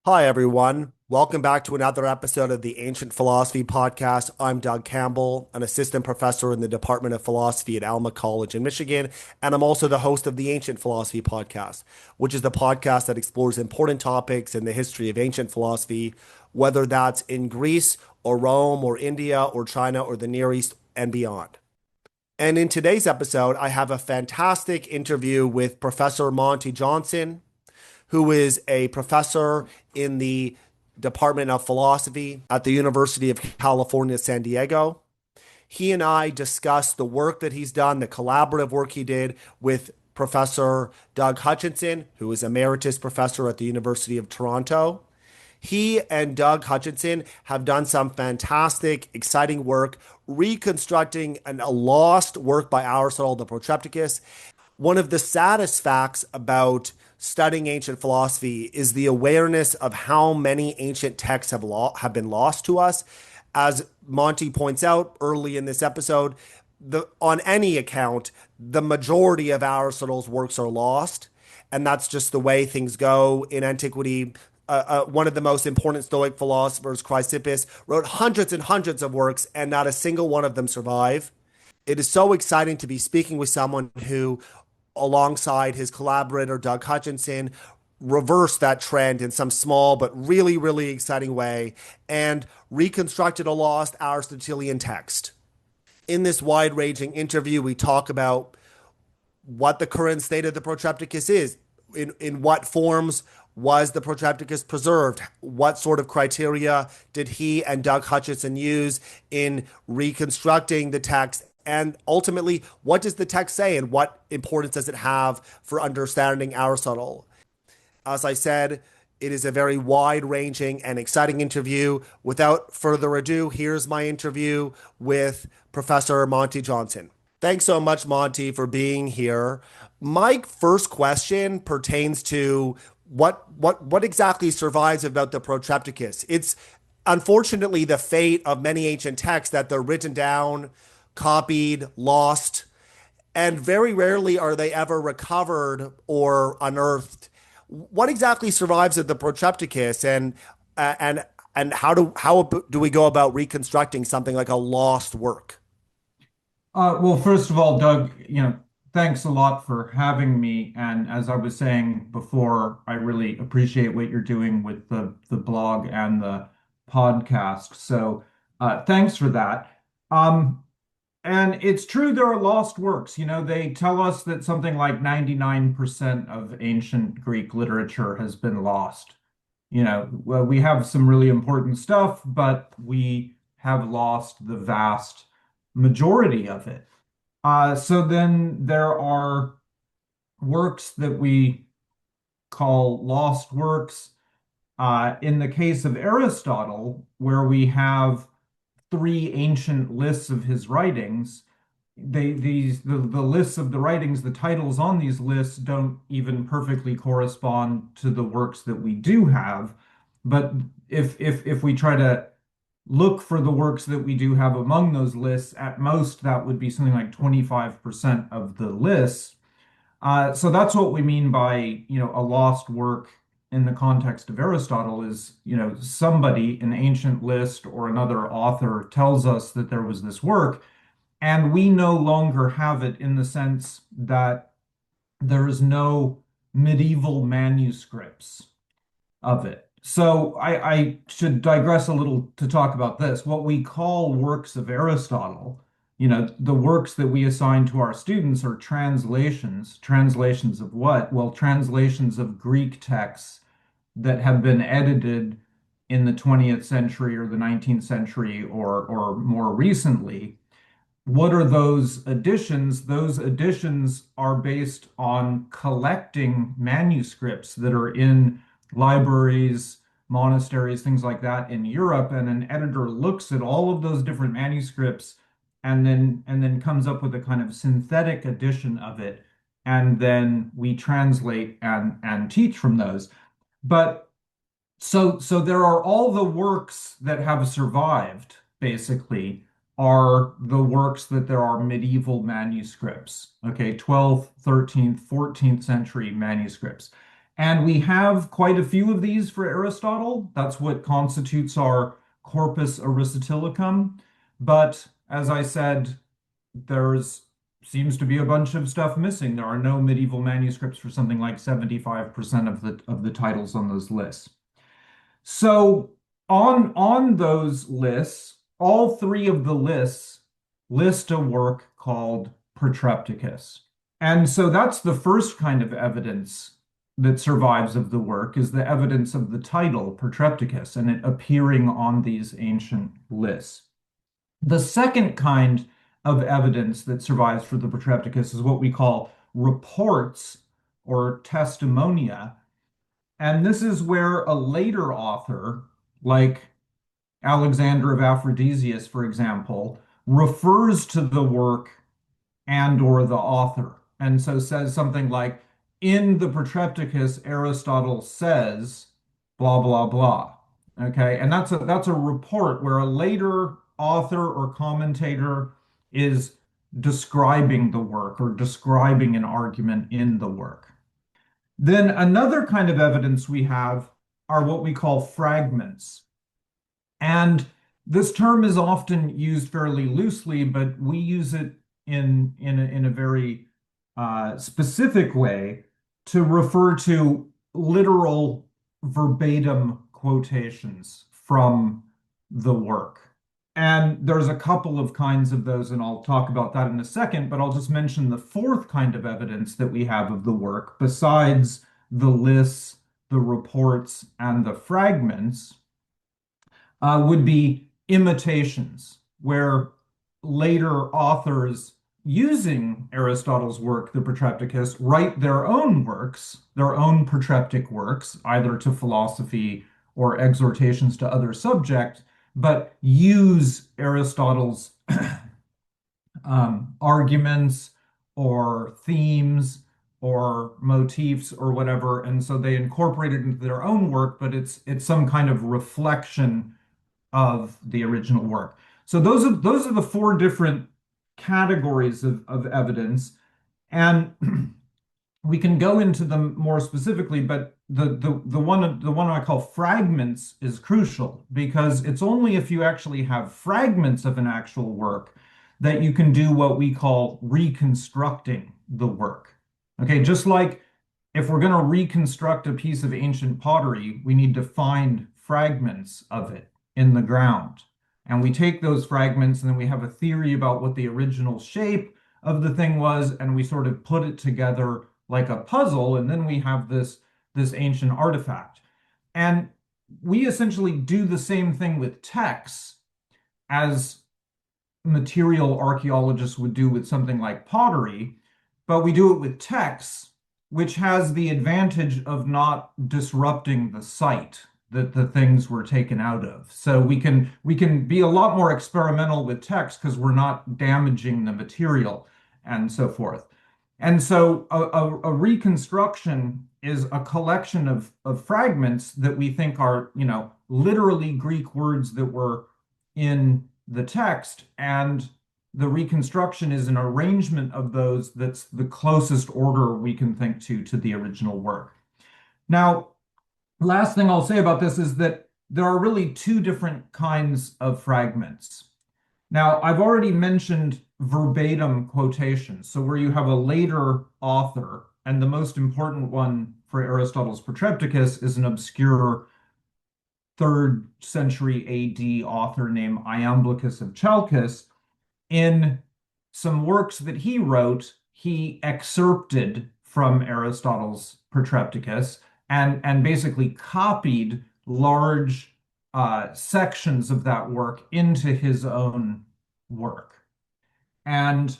Hi, everyone. Welcome back to another episode of the Ancient Philosophy Podcast. I'm Doug Campbell, an assistant professor in the Department of Philosophy at Alma College in Michigan, and I'm also the host of the Ancient Philosophy Podcast, which is the podcast that explores important topics in the history of ancient philosophy, whether that's in Greece or Rome or India or China or the Near East and beyond. And in today's episode, I have a fantastic interview with Professor Monte Johnson, who is a professor in the Department of Philosophy at the University of California, San Diego. He and I discussed the work that he's done, the collaborative work he did with Professor Doug Hutchinson, who is emeritus professor at the University of Toronto. He and Doug Hutchinson have done some fantastic, exciting work reconstructing a lost work by Aristotle, the Protrepticus. One of the saddest facts about studying ancient philosophy is the awareness of how many ancient texts have been lost to us. As Monty points out early in this episode, on any account, the majority of Aristotle's works are lost, and that's just the way things go in antiquity. One of the most important Stoic philosophers, Chrysippus, wrote hundreds and hundreds of works, and not a single one of them survive. It is so exciting to be speaking with someone who, alongside his collaborator, Doug Hutchinson, reversed that trend in some small but really, really exciting way and reconstructed a lost Aristotelian text. In this wide ranging interview, we talk about what the current state of the Protrepticus is, in what forms was the Protrepticus preserved? What sort of criteria did he and Doug Hutchinson use in reconstructing the text? And ultimately, what does the text say and what importance does it have for understanding Aristotle? As I said, it is a very wide ranging and exciting interview. Without further ado, here's my interview with Professor Monte Johnson. Thanks so much, Monty, for being here. My first question pertains to what exactly survives about the Protrepticus. It's unfortunately the fate of many ancient texts that they're written down, copied, lost, and very rarely are they ever recovered or unearthed. What exactly survives of the Protrepticus, and how do we go about reconstructing something like a lost work? Well, first of all, Doug, thanks a lot for having me. And as I was saying before, I really appreciate what you're doing with the blog and the podcast. So, thanks for that. Um, and it's true there are lost works. They tell us that something like 99% of ancient Greek literature has been lost. Well, we have some really important stuff, but we have lost the vast majority of it. So then there are works that we call lost works. In the case of Aristotle, where we have three ancient lists of his writings, the lists of the writings, the titles on these lists don't even perfectly correspond to the works that we do have. But if we try to look for the works that we do have among those lists, at most that would be something like 25% of the lists. So that's what we mean by, a lost work in the context of Aristotle is, somebody, an ancient list or another author tells us that there was this work, and we no longer have it in the sense that there is no medieval manuscripts of it. So I should digress a little to talk about this. What we call works of Aristotle, the works that we assign to our students are translations. Translations of what? Well, translations of Greek texts that have been edited in the 20th century or the 19th century or more recently. What are those additions? Those additions are based on collecting manuscripts that are in libraries, monasteries, things like that in Europe, and an editor looks at all of those different manuscripts and then comes up with a kind of synthetic edition of it, and then we translate and teach from those. But so there are all the works that have survived, basically, are the works that there are medieval manuscripts, okay, 12th, 13th, 14th century manuscripts. And we have quite a few of these for Aristotle. That's what constitutes our corpus Aristotelicum. But as I said, there's seems to be a bunch of stuff missing. There are no medieval manuscripts for something like 75% of the titles on those lists. So on those lists, all three of the lists list a work called Protrepticus. And so that's the first kind of evidence that survives of the work is the evidence of the title Protrepticus and it appearing on these ancient lists. The second kind of evidence that survives for the Protrepticus is what we call reports or testimonia. And this is where a later author, like Alexander of Aphrodisias, for example, refers to the work and or the author. And so says something like, in the Protrepticus, Aristotle says, blah, blah, blah. Okay, and that's a report where a later author or commentator is describing the work or describing an argument in the work. Then another kind of evidence we have are what we call fragments. And this term is often used fairly loosely, but we use it in a very specific way to refer to literal verbatim quotations from the work. And there's a couple of kinds of those, and I'll talk about that in a second, but I'll just mention the fourth kind of evidence that we have of the work, besides the lists, the reports, and the fragments, would be imitations, where later authors using Aristotle's work, the Protrepticus, write their own works, their own protreptic works, either to philosophy or exhortations to other subjects, but use Aristotle's arguments or themes or motifs or whatever, and so they incorporate it into their own work, but it's some kind of reflection of the original work. So those are the four different categories of evidence, and we can go into them more specifically, but the one I call fragments is crucial because it's only if you actually have fragments of an actual work that you can do what we call reconstructing the work. Okay, just like if we're going to reconstruct a piece of ancient pottery, we need to find fragments of it in the ground. And we take those fragments and then we have a theory about what the original shape of the thing was, and we sort of put it together like a puzzle, and then we have this ancient artifact. And we essentially do the same thing with texts as material archaeologists would do with something like pottery, but we do it with texts, which has the advantage of not disrupting the site that the things were taken out of. So we can be a lot more experimental with text because we're not damaging the material and so forth. And so a reconstruction is a collection of fragments that we think are, literally Greek words that were in the text, and the reconstruction is an arrangement of those that's the closest order we can think to the original work. Now, last thing I'll say about this is that there are really two different kinds of fragments. Now, I've already mentioned verbatim quotations, so where you have a later author, and the most important one for Aristotle's Protrepticus is an obscure 3rd century AD author named Iamblichus of Chalcis. In some works that he wrote, he excerpted from Aristotle's Protrepticus and basically copied large sections of that work into his own work. And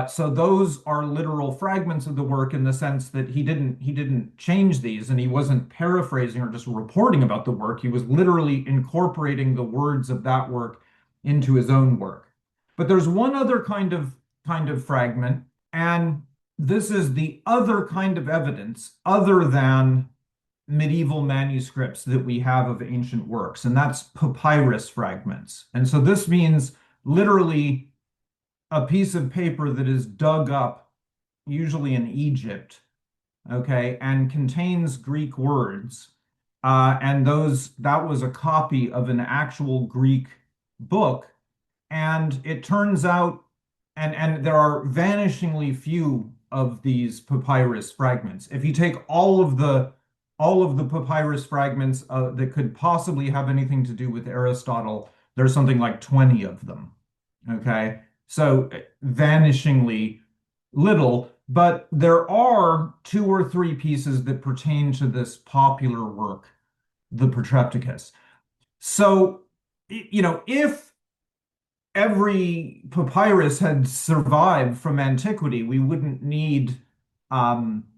so those are literal fragments of the work in the sense that he didn't change these, and he wasn't paraphrasing or just reporting about the work. He was literally incorporating the words of that work into his own work. But there's one other kind of fragment, and this is the other kind of evidence other than medieval manuscripts that we have of ancient works, and that's papyrus fragments. And so this means literally a piece of paper that is dug up, usually in Egypt, okay, and contains Greek words. And that was a copy of an actual Greek book. And it turns out, and there are vanishingly few of these papyrus fragments. If you take all of the papyrus fragments that could possibly have anything to do with Aristotle, there's something like 20 of them. Okay. So vanishingly little, but there are two or three pieces that pertain to this popular work, the Protrepticus. So, if every papyrus had survived from antiquity, we wouldn't need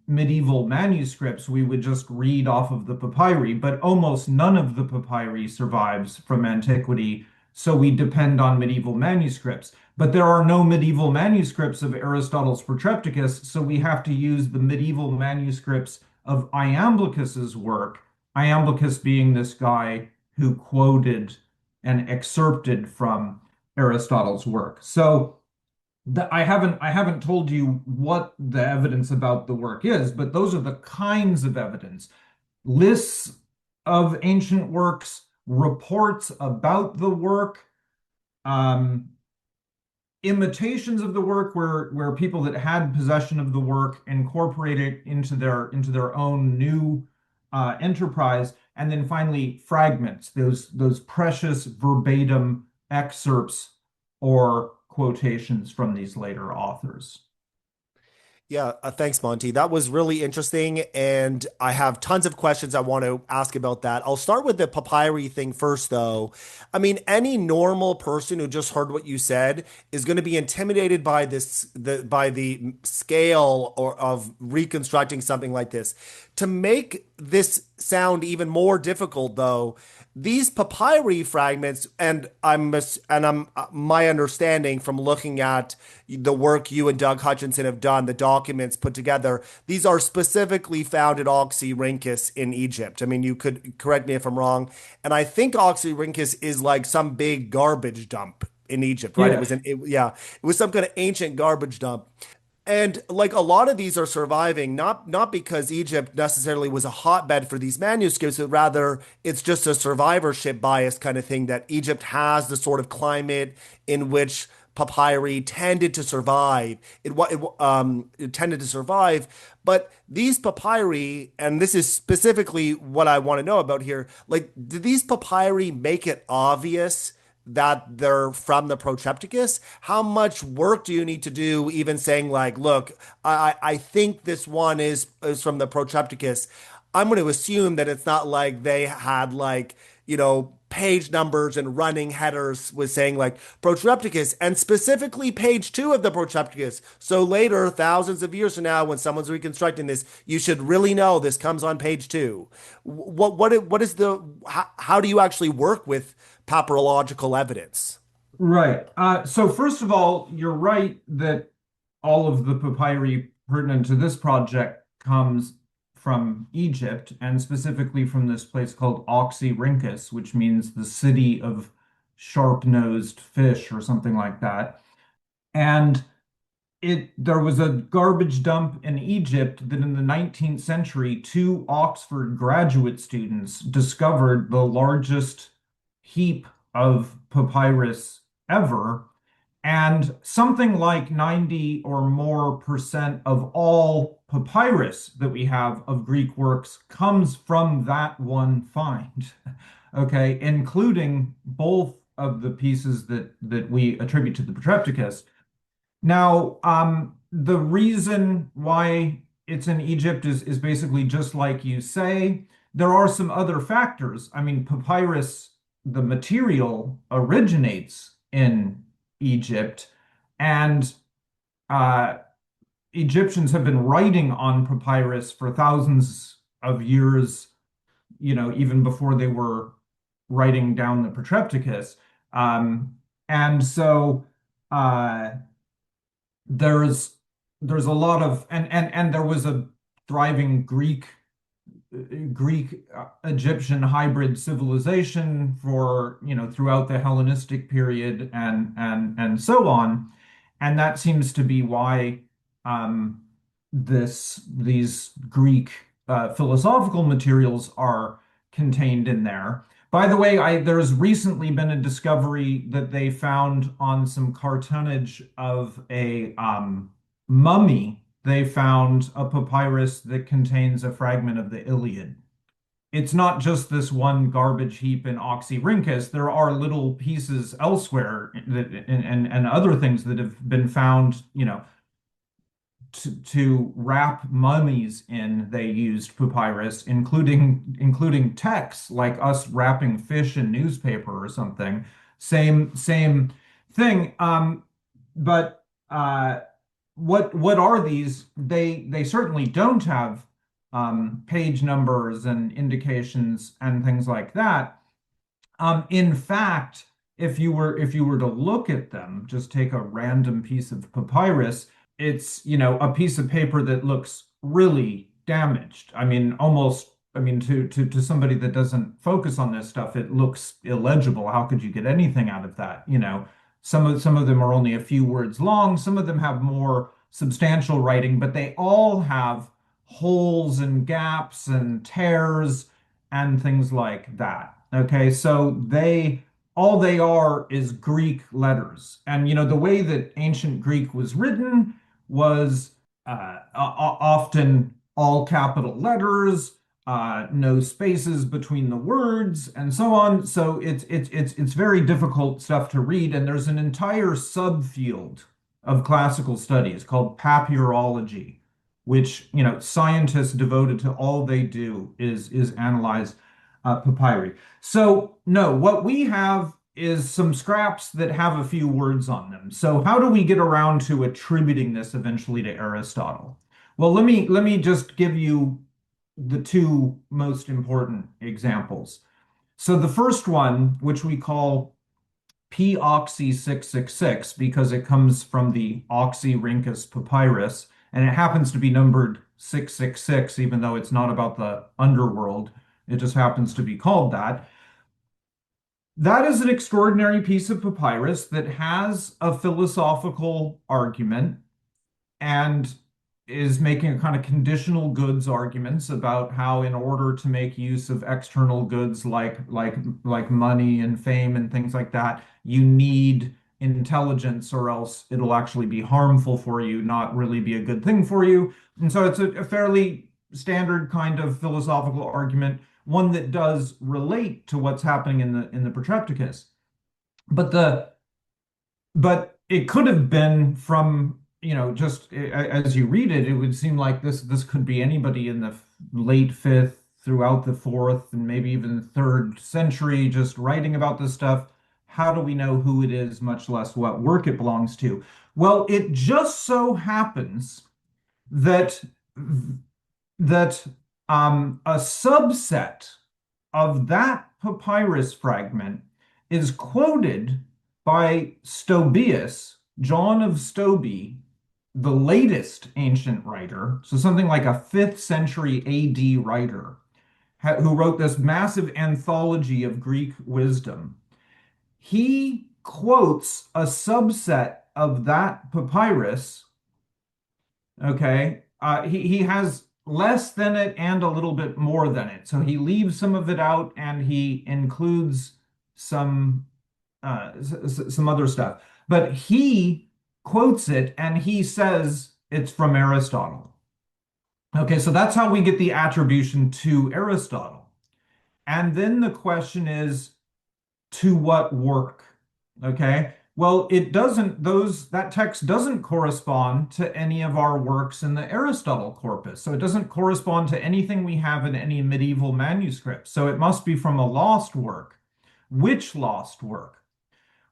medieval manuscripts. We would just read off of the papyri, but almost none of the papyri survives from antiquity, so we depend on medieval manuscripts. But there are no medieval manuscripts of Aristotle's Protrepticus, so we have to use the medieval manuscripts of Iamblichus's work, Iamblichus being this guy who quoted and excerpted from Aristotle's work. So I haven't told you what the evidence about the work is, but those are the kinds of evidence. Lists of ancient works, reports about the work, um, imitations of the work where people that had possession of the work incorporate it into their own new enterprise, and then finally fragments, those precious verbatim excerpts or quotations from these later authors. Yeah, thanks, Monty. That was really interesting, and I have tons of questions I want to ask about that. I'll start with the papyri thing first, though. I mean, any normal person who just heard what you said is going to be intimidated by by the scale or of reconstructing something like this. To make this sound even more difficult, though, these papyri fragments, and I'm my understanding from looking at the work you and Doug Hutchinson have done, the documents put together, these are specifically found at Oxyrhynchus in Egypt. I mean, you could correct me if I'm wrong, and I think Oxyrhynchus is like some big garbage dump in Egypt, right? Yeah, Yeah, it was some kind of ancient garbage dump. And like a lot of these are surviving, not because Egypt necessarily was a hotbed for these manuscripts, but rather it's just a survivorship bias kind of thing that Egypt has the sort of climate in which papyri tended to survive. It tended to survive, but these papyri, and this is specifically what I want to know about here, like, did these papyri make it obvious that they're from the Protrepticus? How much work do you need to do, even saying like, look, I think this one is from the Protrepticus? I'm going to assume that it's not like they had like, page numbers and running headers with saying like Protrepticus and specifically page two of the Protrepticus. So later, thousands of years from now, when someone's reconstructing this, you should really know this comes on page two. What is how do you actually work with papyrological evidence? right. So first of all, you're right that all of the papyri pertinent to this project comes from Egypt, and specifically from this place called Oxyrhynchus, which means the city of sharp-nosed fish or something like that. And there was a garbage dump in Egypt that in the 19th century, two Oxford graduate students discovered the largest heap of papyrus ever. And something like 90 or more percent of all papyrus that we have of Greek works comes from that one find. Okay, including both of the pieces that we attribute to the Protrepticus. Now, the reason why it's in Egypt is basically just like you say. There are some other factors. I mean, papyrus, the material originates in Egypt, and uh, Egyptians have been writing on papyrus for thousands of years, even before they were writing down the Protrepticus. And so, uh, there's there's a lot of and there was a thriving Greek Egyptian hybrid civilization for throughout the Hellenistic period and so on, and that seems to be why um these Greek philosophical materials are contained in there. By the way, there's recently been a discovery that they found on some cartonnage of a mummy. They found a papyrus that contains a fragment of the Iliad. It's not just this one garbage heap in Oxyrhynchus. There are little pieces elsewhere that, and other things that have been found, to wrap mummies in. They used papyrus, including texts like us wrapping fish in newspaper or something. Same thing. But what are these? They certainly don't have page numbers and indications and things like that. In fact, if you were to look at them, just take a random piece of papyrus, it's, a piece of paper that looks really damaged. I mean, almost, I mean, to somebody that doesn't focus on this stuff, it looks illegible. How could you get anything out of that? Some of them are only a few words long, some of them have more substantial writing, but they all have holes and gaps and tears and things like that. Okay, so all they are is Greek letters. And the way that ancient Greek was written was often all capital letters, no spaces between the words, and so on. So it's very difficult stuff to read, and there's an entire subfield of classical studies called papyrology, which scientists devoted to all they do is analyze papyri. So no, what we have is some scraps that have a few words on them. So how do we get around to attributing this eventually to Aristotle? Well, let me just give you the two most important examples. So the first one, which we call P Oxy 666 because it comes from the Oxyrhynchus papyrus, and it happens to be numbered 666, even though it's not about the underworld. It just happens to be called that. That is an extraordinary piece of papyrus that has a philosophical argument and is making a kind of conditional goods arguments about how in order to make use of external goods like money and fame and things like that, you need intelligence or else it'll actually be harmful for you, not really be a good thing for you. And so it's a fairly standard kind of philosophical argument, one that does relate to what's happening in the Protrepticus. But the but it could have been from, just as you read it, it would seem like this could be anybody in the late fifth throughout the fourth and maybe even third century just writing about this stuff. How do we know who it is, much less what work it belongs to? Well, it just so happens that that a subset of that papyrus fragment is quoted by Stobaeus, John of Stobi, the latest ancient writer, so something like a 5th century AD writer, who wrote this massive anthology of Greek wisdom. He quotes a subset of that papyrus. Okay. He has less than it and a little bit more than it. So he leaves some of it out and he includes some some other stuff. But he quotes it and he says it's from Aristotle. Okay, so that's how we get the attribution to Aristotle. And then the question is, to what work? Okay. Well, it doesn't, that text doesn't correspond to any of our works in the Aristotle corpus. So it doesn't correspond to anything we have in any medieval manuscripts. So it must be from a lost work. Which lost work?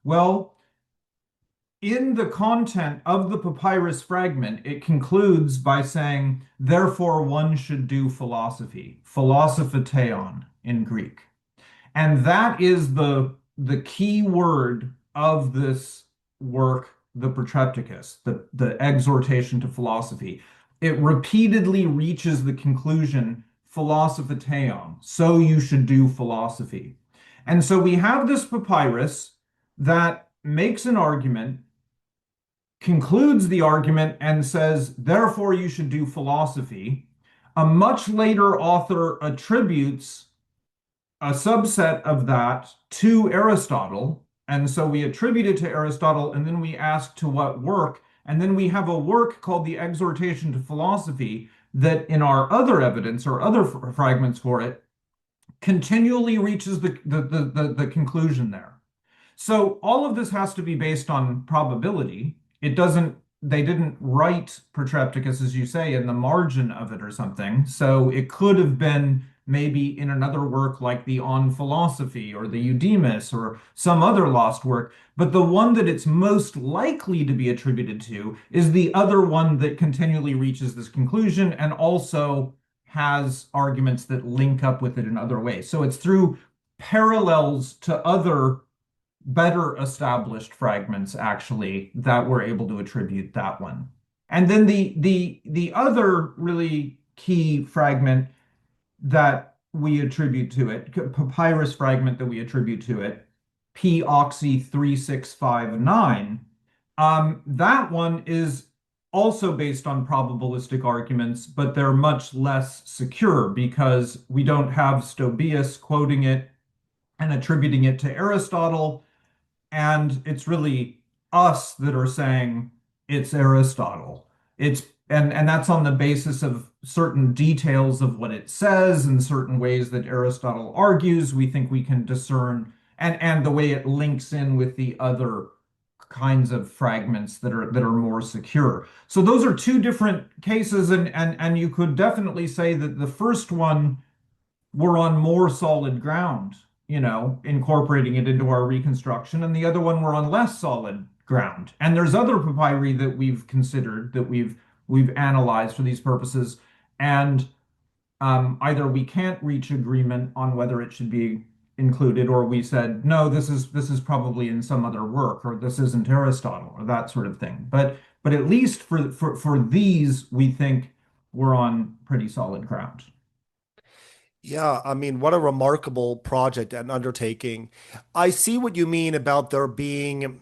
Well, in the content of the papyrus fragment, it concludes by saying, therefore one should do philosophy, philosopheteon in Greek. And that is the key word of this work, the Protrepticus, the exhortation to philosophy. It repeatedly reaches the conclusion, philosopheteon, so you should do philosophy. And so we have this papyrus that makes an argument concludes the argument and says, therefore, you should do philosophy. A much later author attributes a subset of that to Aristotle. And so we attribute it to Aristotle, and then we ask to what work. And then we have a work called the Exhortation to Philosophy that, in our other evidence or other fragments for it, continually reaches the conclusion there. So all of this has to be based on probability. It doesn't, they didn't write Protrepticus, as you say, in the margin of it or something. So it could have been maybe in another work like the On Philosophy or the Eudemus or some other lost work. But the one that it's most likely to be attributed to is the other one that continually reaches this conclusion and also has arguments that link up with it in other ways. So it's through parallels to other better established fragments actually that we're able to attribute that one. And then the other really key fragment that we attribute to it, papyrus fragment that we attribute to it, P Oxy 3659, that one is also based on probabilistic arguments, but they're much less secure because we don't have Stobaeus quoting it and attributing it to Aristotle. And it's really us that are saying it's Aristotle. It's and that's on the basis of certain details of what it says and certain ways that Aristotle argues. We think we can discern and the way it links in with the other kinds of fragments that are more secure. So those are two different cases, and you could definitely say that the first one we're on more solid ground, incorporating it into our reconstruction, and the other one we're on less solid ground. And there's other papyri that we've considered that we've analyzed for these purposes, and either we can't reach agreement on whether it should be included, or we said no, this is probably in some other work, or this isn't Aristotle, or that sort of thing. But at least for these, we think we're on pretty solid ground. Yeah, I mean, what a remarkable project and undertaking. I see what you mean about there being,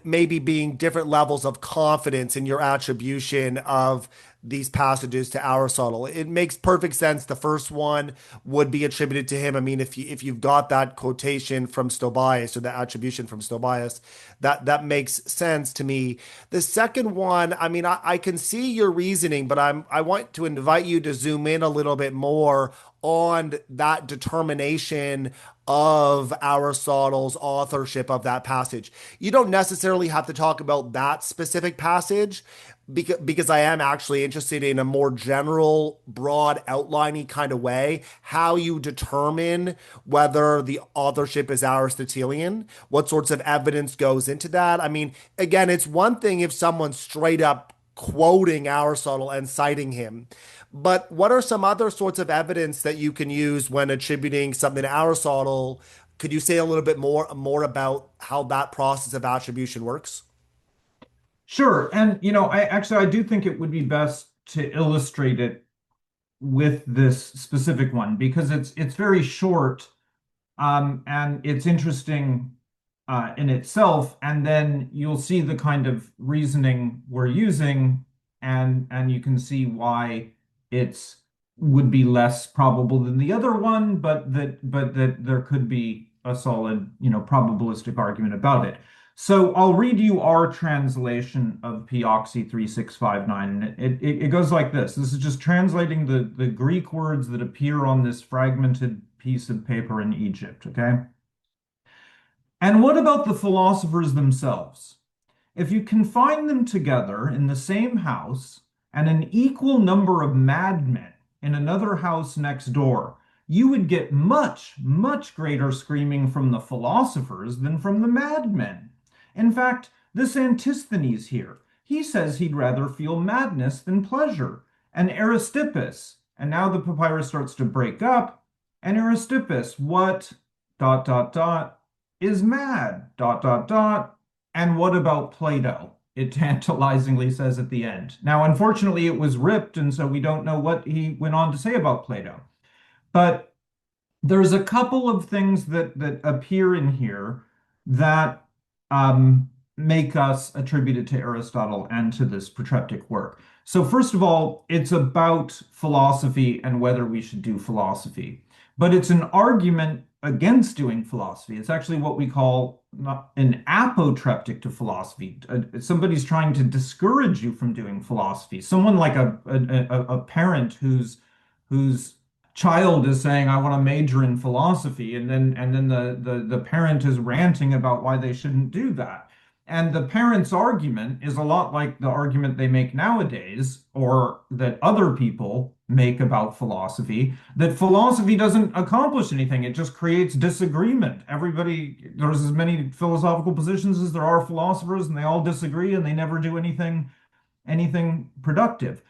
maybe being different levels of confidence in your attribution of these passages to Aristotle. It makes perfect sense. The first one would be attributed to him. I mean, if you've got that quotation from Stobaeus or the attribution from Stobaeus, that makes sense to me. The second one, I mean, I can see your reasoning, but I want to invite you to zoom in a little bit more on that determination of Aristotle's authorship of that passage. You don't necessarily have to talk about that specific passage because I am actually interested in a more general, broad, outliney kind of way, how you determine whether the authorship is Aristotelian, what sorts of evidence goes into that. I mean, again, it's one thing if someone's straight up quoting Aristotle and citing him. But what are some other sorts of evidence that you can use when attributing something to Aristotle? Could you say a little bit more about how that process of attribution works? Sure. And I do think it would be best to illustrate it with this specific one because it's very short, and it's interesting in itself. And then you'll see the kind of reasoning we're using, and you can see why it's would be less probable than the other one, but that there could be a solid, probabilistic argument about it. So I'll read you our translation of Poxy 3659. And it goes like this. This is just translating the Greek words that appear on this fragmented piece of paper in Egypt, okay? And what about the philosophers themselves? If you confine them together in the same house and an equal number of madmen in another house next door, you would get much, much greater screaming from the philosophers than from the madmen. In fact, this Antisthenes here, he says he'd rather feel madness than pleasure. And Aristippus, and now the papyrus starts to break up, and Aristippus, what, dot, dot, dot, is mad, dot, dot, dot, and what about Plato? It tantalizingly says at the end. Now, unfortunately, it was ripped, and so we don't know what he went on to say about Plato. But there's a couple of things that appear in here that make us attributed to Aristotle and to this protreptic work. So first of all, it's about philosophy and whether we should do philosophy. But it's an argument against doing philosophy. It's actually what we call not an apotreptic to philosophy. Somebody's trying to discourage you from doing philosophy. Someone like a parent whose child is saying, I want to major in philosophy, and then the parent is ranting about why they shouldn't do that. And the parent's argument is a lot like the argument they make nowadays, or that other people make about philosophy, that philosophy doesn't accomplish anything. It just creates disagreement. There's as many philosophical positions as there are philosophers, and they all disagree and they never do anything productive.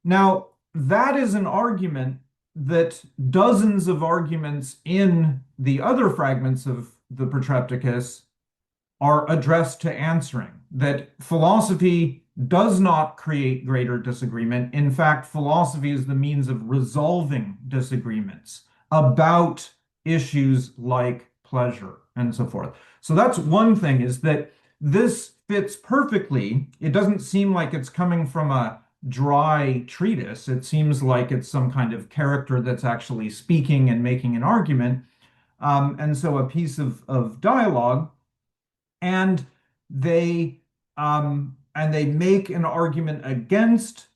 Now, that is an argument that dozens of arguments in the other fragments of the Protrepticus are addressed to answering. That philosophy does not create greater disagreement. In fact, philosophy is the means of resolving disagreements about issues like pleasure and so forth. So that's one thing, is that this fits perfectly. It doesn't seem like it's coming from a dry treatise. It seems like it's some kind of character that's actually speaking and making an argument. And so a piece of dialogue, and they they make an argument against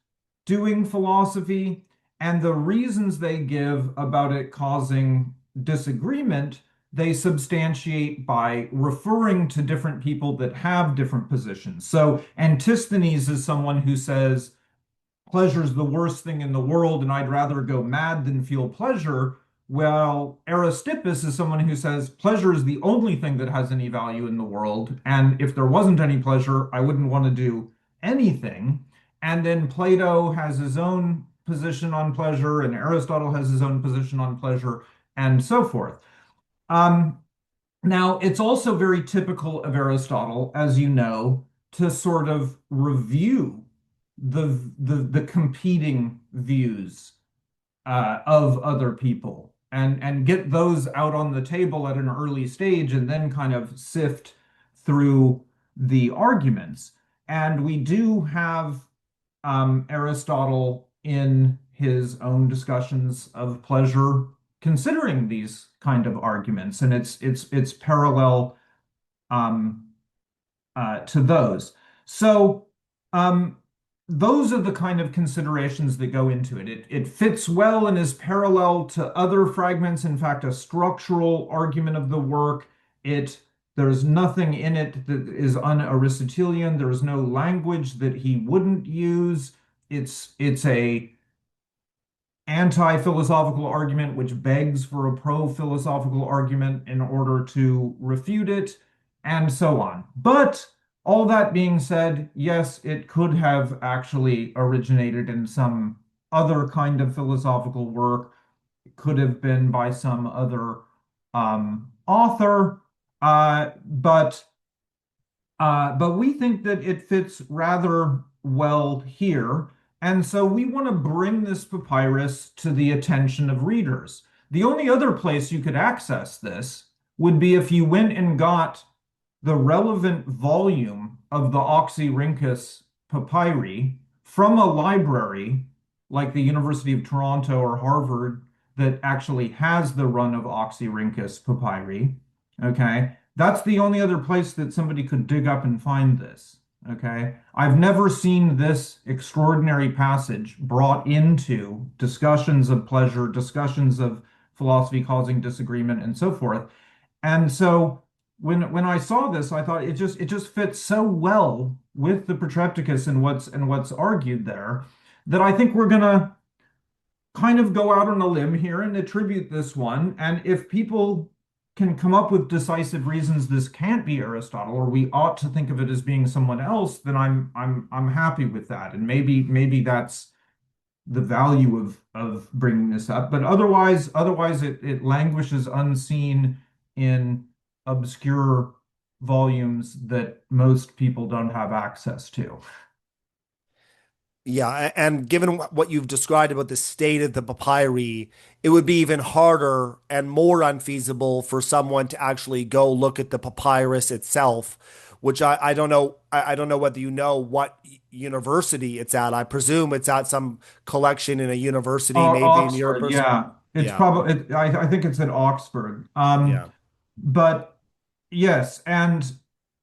doing philosophy, and the reasons they give about it causing disagreement, they substantiate by referring to different people that have different positions. So Antisthenes is someone who says pleasure's the worst thing in the world, and I'd rather go mad than feel pleasure. Well, Aristippus is someone who says pleasure is the only thing that has any value in the world, and if there wasn't any pleasure, I wouldn't want to do anything. And then Plato has his own position on pleasure, and Aristotle has his own position on pleasure, and so forth. Um, Now, it's also very typical of Aristotle, as you know, to sort of review the competing views of other people, and get those out on the table at an early stage, and then kind of sift through the arguments. And we do have Aristotle in his own discussions of pleasure considering these kind of arguments, and it's parallel um, to those. So um, those are the kind of considerations that go into it. It fits well and is parallel to other fragments. In fact, a structural argument of the work. There's nothing in it that is un-Aristotelian. There is no language that he wouldn't use. It's a anti-philosophical argument which begs for a pro-philosophical argument in order to refute it, and so on. But all that being said, yes, it could have actually originated in some other kind of philosophical work. It could have been by some other author, but we think that it fits rather well here. And so we want to bring this papyrus to the attention of readers. The only other place you could access this would be if you went and got the relevant volume of the Oxyrhynchus papyri from a library like the University of Toronto or Harvard that actually has the run of Oxyrhynchus papyri. Okay. That's the only other place that somebody could dig up and find this. Okay. I've never seen this extraordinary passage brought into discussions of pleasure, discussions of philosophy causing disagreement, and so forth. And so when I saw this, I thought it just fits so well with the Protrepticus and what's argued there, that I think we're gonna kind of go out on a limb here and attribute this one. And if people can come up with decisive reasons this can't be Aristotle, or we ought to think of it as being someone else, then I'm happy with that. And maybe that's the value of bringing this up. But otherwise it languishes unseen in obscure volumes that most people don't have access to. Yeah, and given what you've described about the state of the papyri, it would be even harder and more unfeasible for someone to actually go look at the papyrus itself which I don't know. I don't know whether you know what university it's at. I presume it's at some collection in a university, maybe in Europe Oxford, or yeah. It's yeah, probably I think it's at Oxford. yeah, But yes, and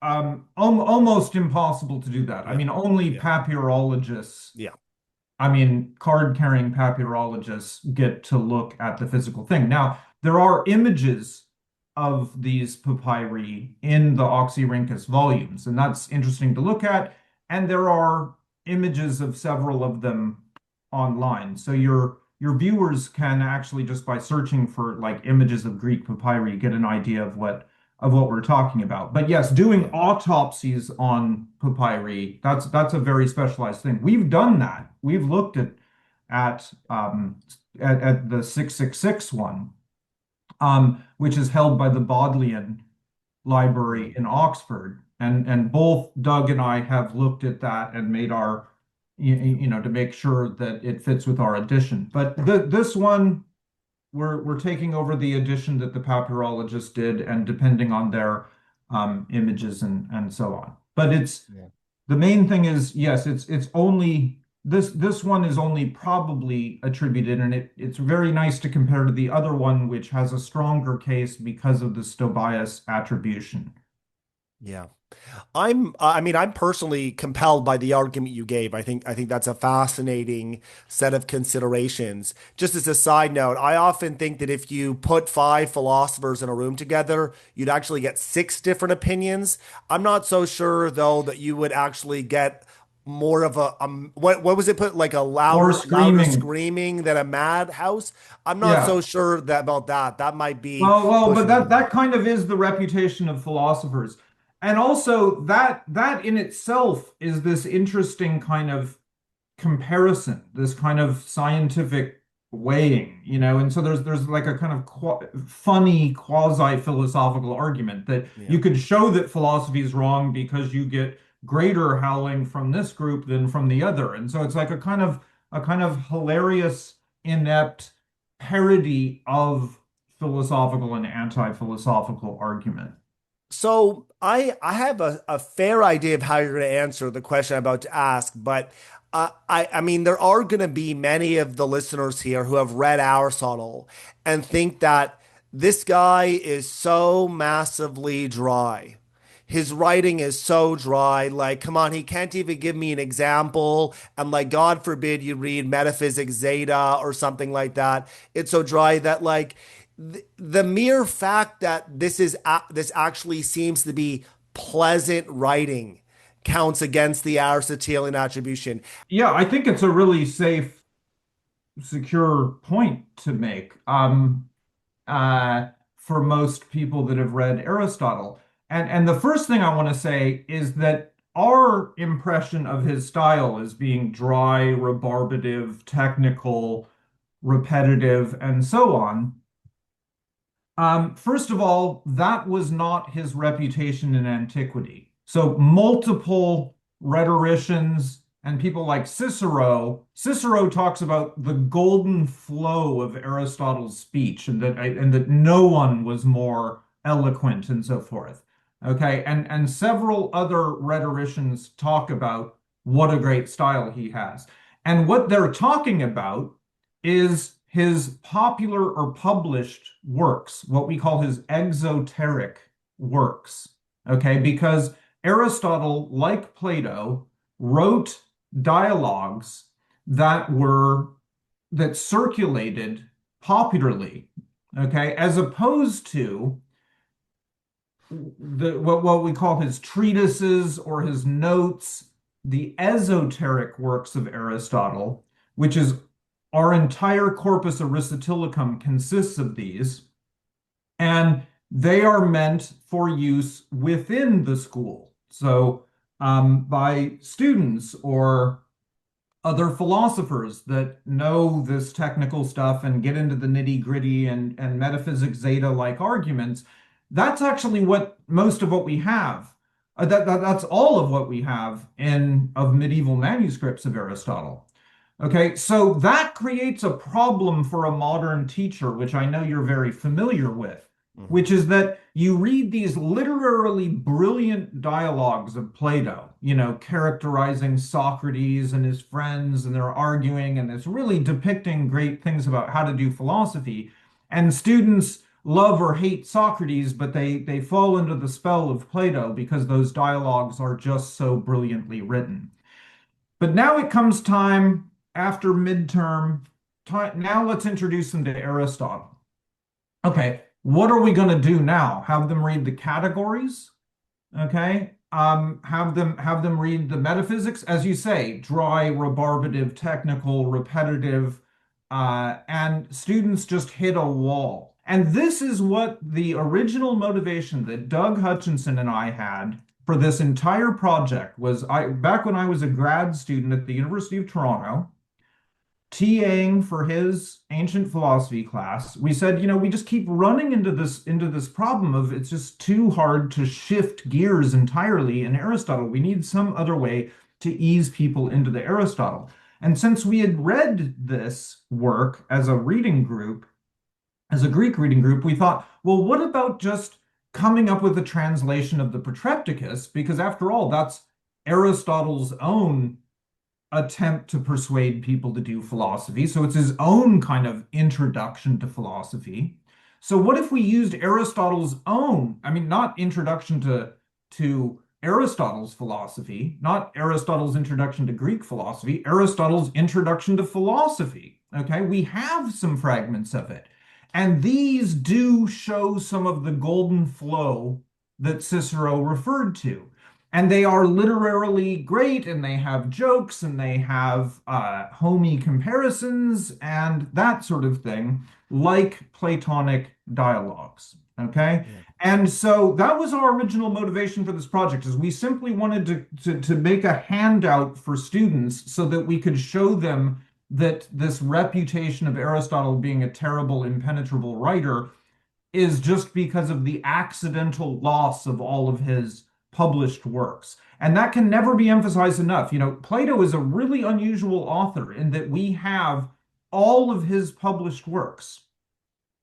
almost impossible to do that. I yeah, mean, only yeah, papyrologists, yeah, I mean, card-carrying papyrologists get to look at the physical thing. Now, there are images of these papyri in the Oxyrhynchus volumes, and that's interesting to look at. And there are images of several of them online. So your viewers can actually just by searching for like images of Greek papyri get an idea of what we're talking about. But yes, doing yeah. autopsies on papyri, that's a very specialized thing. We've done that. We've looked at at the 666 one, which is held by the Bodleian Library Mm. in Oxford. And both Doug and I have looked at that and made our to make sure that it fits with our edition. But this one we're taking over the edition that the papyrologist did, and depending on their images and so on. But it's Yeah. the main thing is yes, it's only this one is only probably attributed, and it's very nice to compare to the other one, which has a stronger case because of the Stobaeus attribution. Yeah. I mean, I'm personally compelled by the argument you gave. I think that's a fascinating set of considerations. Just as a side note, I often think that if you put five philosophers in a room together, you'd actually get six different opinions. I'm not so sure though that you would actually get more of a what was it put like a Or louder screaming. screaming than a madhouse. I'm not so Yeah. sure that about that. That might be But pushing it a that bit. kind of is the reputation of philosophers. And also that in itself is this interesting kind of comparison, this kind of scientific weighing, and so there's like a kind of funny quasi-philosophical argument that Yeah. you could show that philosophy is wrong because you get greater howling from this group than from the other. And so it's like a kind of hilarious, inept parody of philosophical and anti-philosophical argument. So I have a fair idea of how you're going to answer the question I'm about to ask, but I mean there are going to be many of the listeners here who have read Aristotle and think that this guy is so massively dry. His writing is so dry. Like, come on, he can't even give me an example. And like, God forbid you read Metaphysics Zeta or something like that. It's so dry that like the mere fact that this actually seems to be pleasant writing counts against the Aristotelian attribution. Yeah, I think it's a really safe, secure point to make. For most people that have read Aristotle. And the first thing I want to say is that our impression of his style as being dry, rebarbative, technical, repetitive, and so on. First of all, that was not his reputation in antiquity. So multiple rhetoricians and people like Cicero talks about the golden flow of Aristotle's speech, and that no one was more eloquent and so forth. Okay, and several other rhetoricians talk about what a great style he has. And what they're talking about is his popular or published works, what we call his exoteric works. Okay, because Aristotle, like Plato, wrote dialogues that circulated popularly, okay, as opposed to what we call his treatises or his notes, the esoteric works of Aristotle, which is our entire corpus Aristotelicum consists of these, and they are meant for use within the school. So by students or other philosophers that know this technical stuff and get into the nitty-gritty and metaphysics zeta like arguments, that's actually what most of what we have. That's all of what we have in of medieval manuscripts of Aristotle. Okay, so that creates a problem for a modern teacher, which I know you're very familiar with. Hmm. which is that you read these literarily brilliant dialogues of Plato, characterizing Socrates and his friends, and they're arguing, and it's really depicting great things about how to do philosophy. And students love or hate Socrates, but they fall into the spell of Plato because those dialogues are just so brilliantly written. But now it comes time after midterm. Now let's introduce them to Aristotle. Okay, what are we going to do now? Have them read the categories? Okay. Have them read the metaphysics, as you say, dry, rebarbative, technical, repetitive, and students just hit a wall. And this is what the original motivation that Doug Hutchinson and I had for this entire project was. I back when I was a grad student at the University of Toronto, TAing for his ancient philosophy class, we said, we just keep running into this problem of it's just too hard to shift gears entirely in Aristotle. We need some other way to ease people into the Aristotle. And since we had read this work as a reading group, as a Greek reading group, we thought, well, what about just coming up with a translation of the Protrepticus? Because after all, that's Aristotle's own attempt to persuade people to do philosophy. So it's his own kind of introduction to philosophy. So what if we used Aristotle's own, I mean, not introduction to Aristotle's philosophy, not Aristotle's introduction to Greek philosophy, Aristotle's introduction to philosophy. Okay, we have some fragments of it. And these do show some of the golden flow that Cicero referred to. And they are literarily great, and they have jokes, and they have homey comparisons, and that sort of thing, like Platonic dialogues. Okay. Yeah. And so that was our original motivation for this project, is we simply wanted to make a handout for students so that we could show them that this reputation of Aristotle being a terrible, impenetrable writer is just because of the accidental loss of all of his published works. And that can never be emphasized enough. Plato is a really unusual author in that we have all of his published works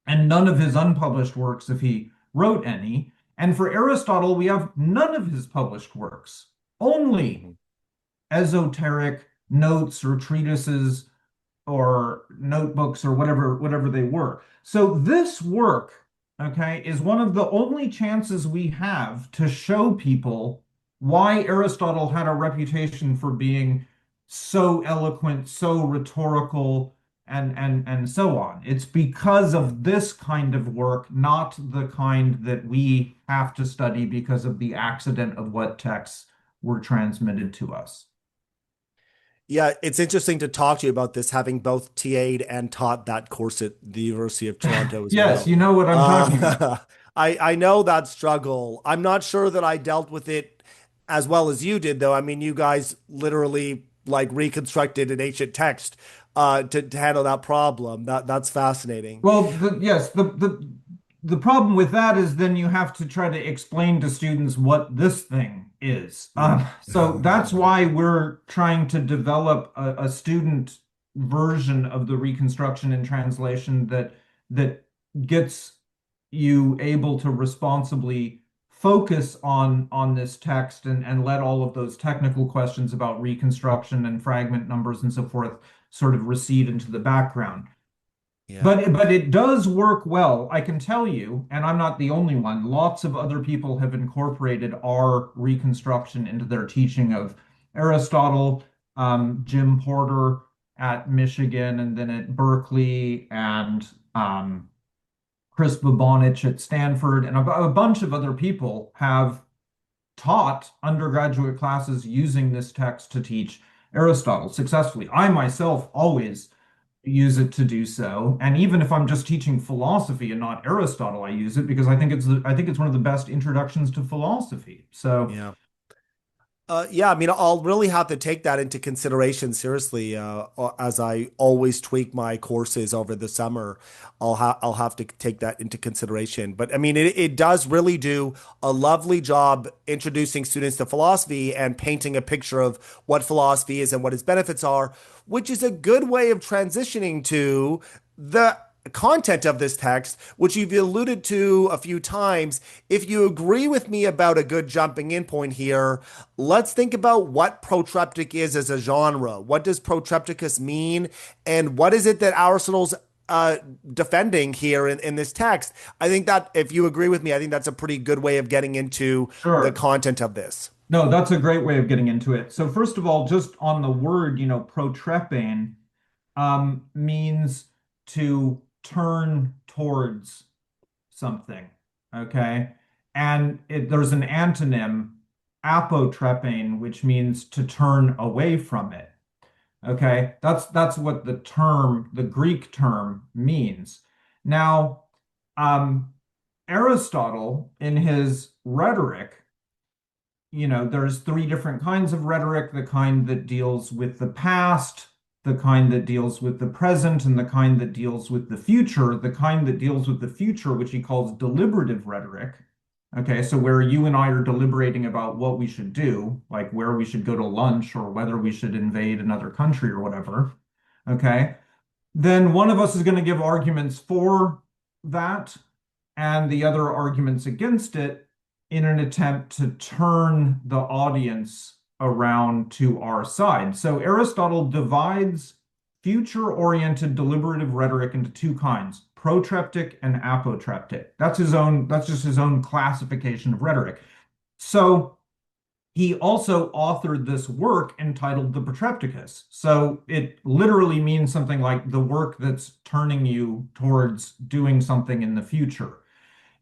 and none of his unpublished works if he wrote any. And for Aristotle, we have none of his published works, only Hmm. esoteric notes or treatises or notebooks or whatever they were. So this work, okay, is one of the only chances we have to show people why Aristotle had a reputation for being so eloquent, so rhetorical, and so on. It's because of this kind of work, not the kind that we have to study because of the accident of what texts were transmitted to us. Yeah, it's interesting to talk to you about this, having both TA'd and taught that course at the University of Toronto as Yes, well. you know what I'm talking about. I know that struggle. I'm not sure that I dealt with it as well as you did, though. I mean, you guys literally like reconstructed an ancient text to handle that problem. That's fascinating. Well, yes, the problem with that is then you have to try to explain to students what this thing is. Yeah. So that's why we're trying to develop a student version of the reconstruction and translation that gets you able to responsibly focus on this text and let all of those technical questions about reconstruction and fragment numbers and so forth sort of recede into the background. Yeah. But it does work well, I can tell you, and I'm not the only one. Lots of other people have incorporated our reconstruction into their teaching of Aristotle, Jim Porter at Michigan, and then at Berkeley, and Chris Babonich at Stanford, and a bunch of other people have taught undergraduate classes using this text to teach Aristotle successfully. I myself always use it to do so. And even if I'm just teaching philosophy and not Aristotle, I use it because I think it's one of the best introductions to philosophy. So Yeah. Yeah, I mean, I'll really have to take that into consideration seriously, as I always tweak my courses over the summer. I'll have to take that into consideration. But I mean, it does really do a lovely job introducing students to philosophy and painting a picture of what philosophy is and what its benefits are, which is a good way of transitioning to the content of this text, which you've alluded to a few times. If you agree with me about a good jumping in point here, let's think about what protreptic is as a genre. What does protrepticus mean? And what is it that Aristotle's uh, defending here in this text? I think that if you agree with me, I think that's a pretty good way of getting into the Sure. content of this. No, that's a great way of getting into it. So first of all, just on the word, protrepane means to turn towards something. Okay. And there's an antonym, apotrepane, which means to turn away from it. Okay. That's what the Greek term means. Now, um, Aristotle in his rhetoric, there's three different kinds of rhetoric, the kind that deals with the past, the kind that deals with the present, and the kind that deals with the future. The kind that deals with the future, which he calls deliberative rhetoric. Okay, so where you and I are deliberating about what we should do, like where we should go to lunch or whether we should invade another country or whatever. Okay, then one of us is going to give arguments for that and the other arguments against it in an attempt to turn the audience around to our side. So Aristotle divides future-oriented deliberative rhetoric into two kinds, protreptic and apotreptic. That's just his own classification of rhetoric. So he also authored this work entitled the Protrepticus. So it literally means something like the work that's turning you towards doing something in the future.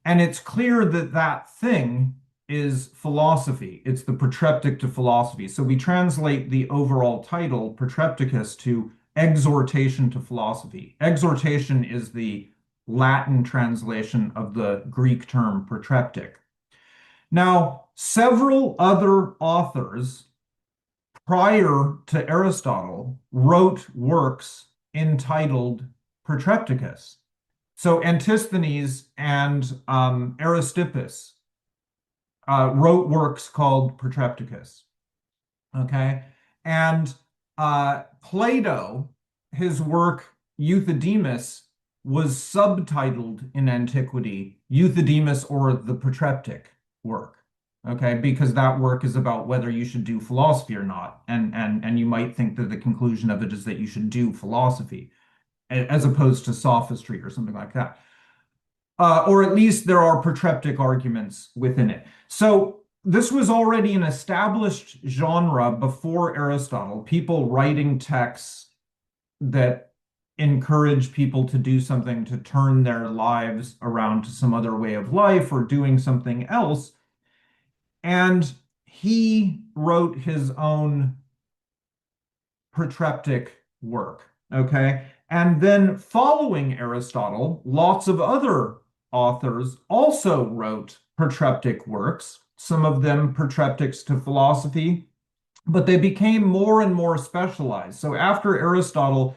And it's clear that that thing is philosophy. It's the protreptic to philosophy. So we translate the overall title, Protrepticus, to exhortation to philosophy. Exhortation is the Latin translation of the Greek term protreptic. Now, several other authors prior to Aristotle wrote works entitled Protrepticus. So Antisthenes and Aristippus wrote works called Protrepticus. Okay, and Plato, his work Euthydemus, was subtitled in antiquity Euthydemus or the Protreptic work. Okay, because that work is about whether you should do philosophy or not, and you might think that the conclusion of it is that you should do philosophy as opposed to sophistry or something like that. Or at least there are protreptic arguments within it. So this was already an established genre before Aristotle, people writing texts that encourage people to do something to turn their lives around to some other way of life or doing something else. And he wrote his own protreptic work. Okay. And then following Aristotle, lots of other authors also wrote protreptic works, some of them protreptics to philosophy, but they became more and more specialized. So after Aristotle,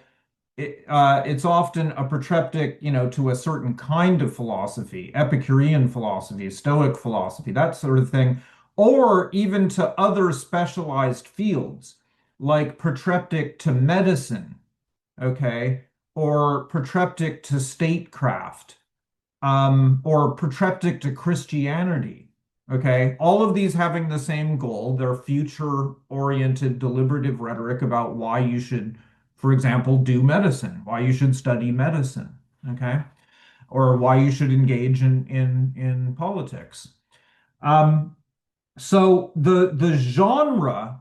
it's often a protreptic, to a certain kind of philosophy, Epicurean philosophy, Stoic philosophy, that sort of thing, or even to other specialized fields, like protreptic to medicine, okay, or protreptic to statecraft, or protreptic to Christianity. Okay, all of these having the same goal. They're future-oriented, deliberative rhetoric about why you should, for example, do medicine, why you should study medicine, okay, or why you should engage in politics. Um, so the genre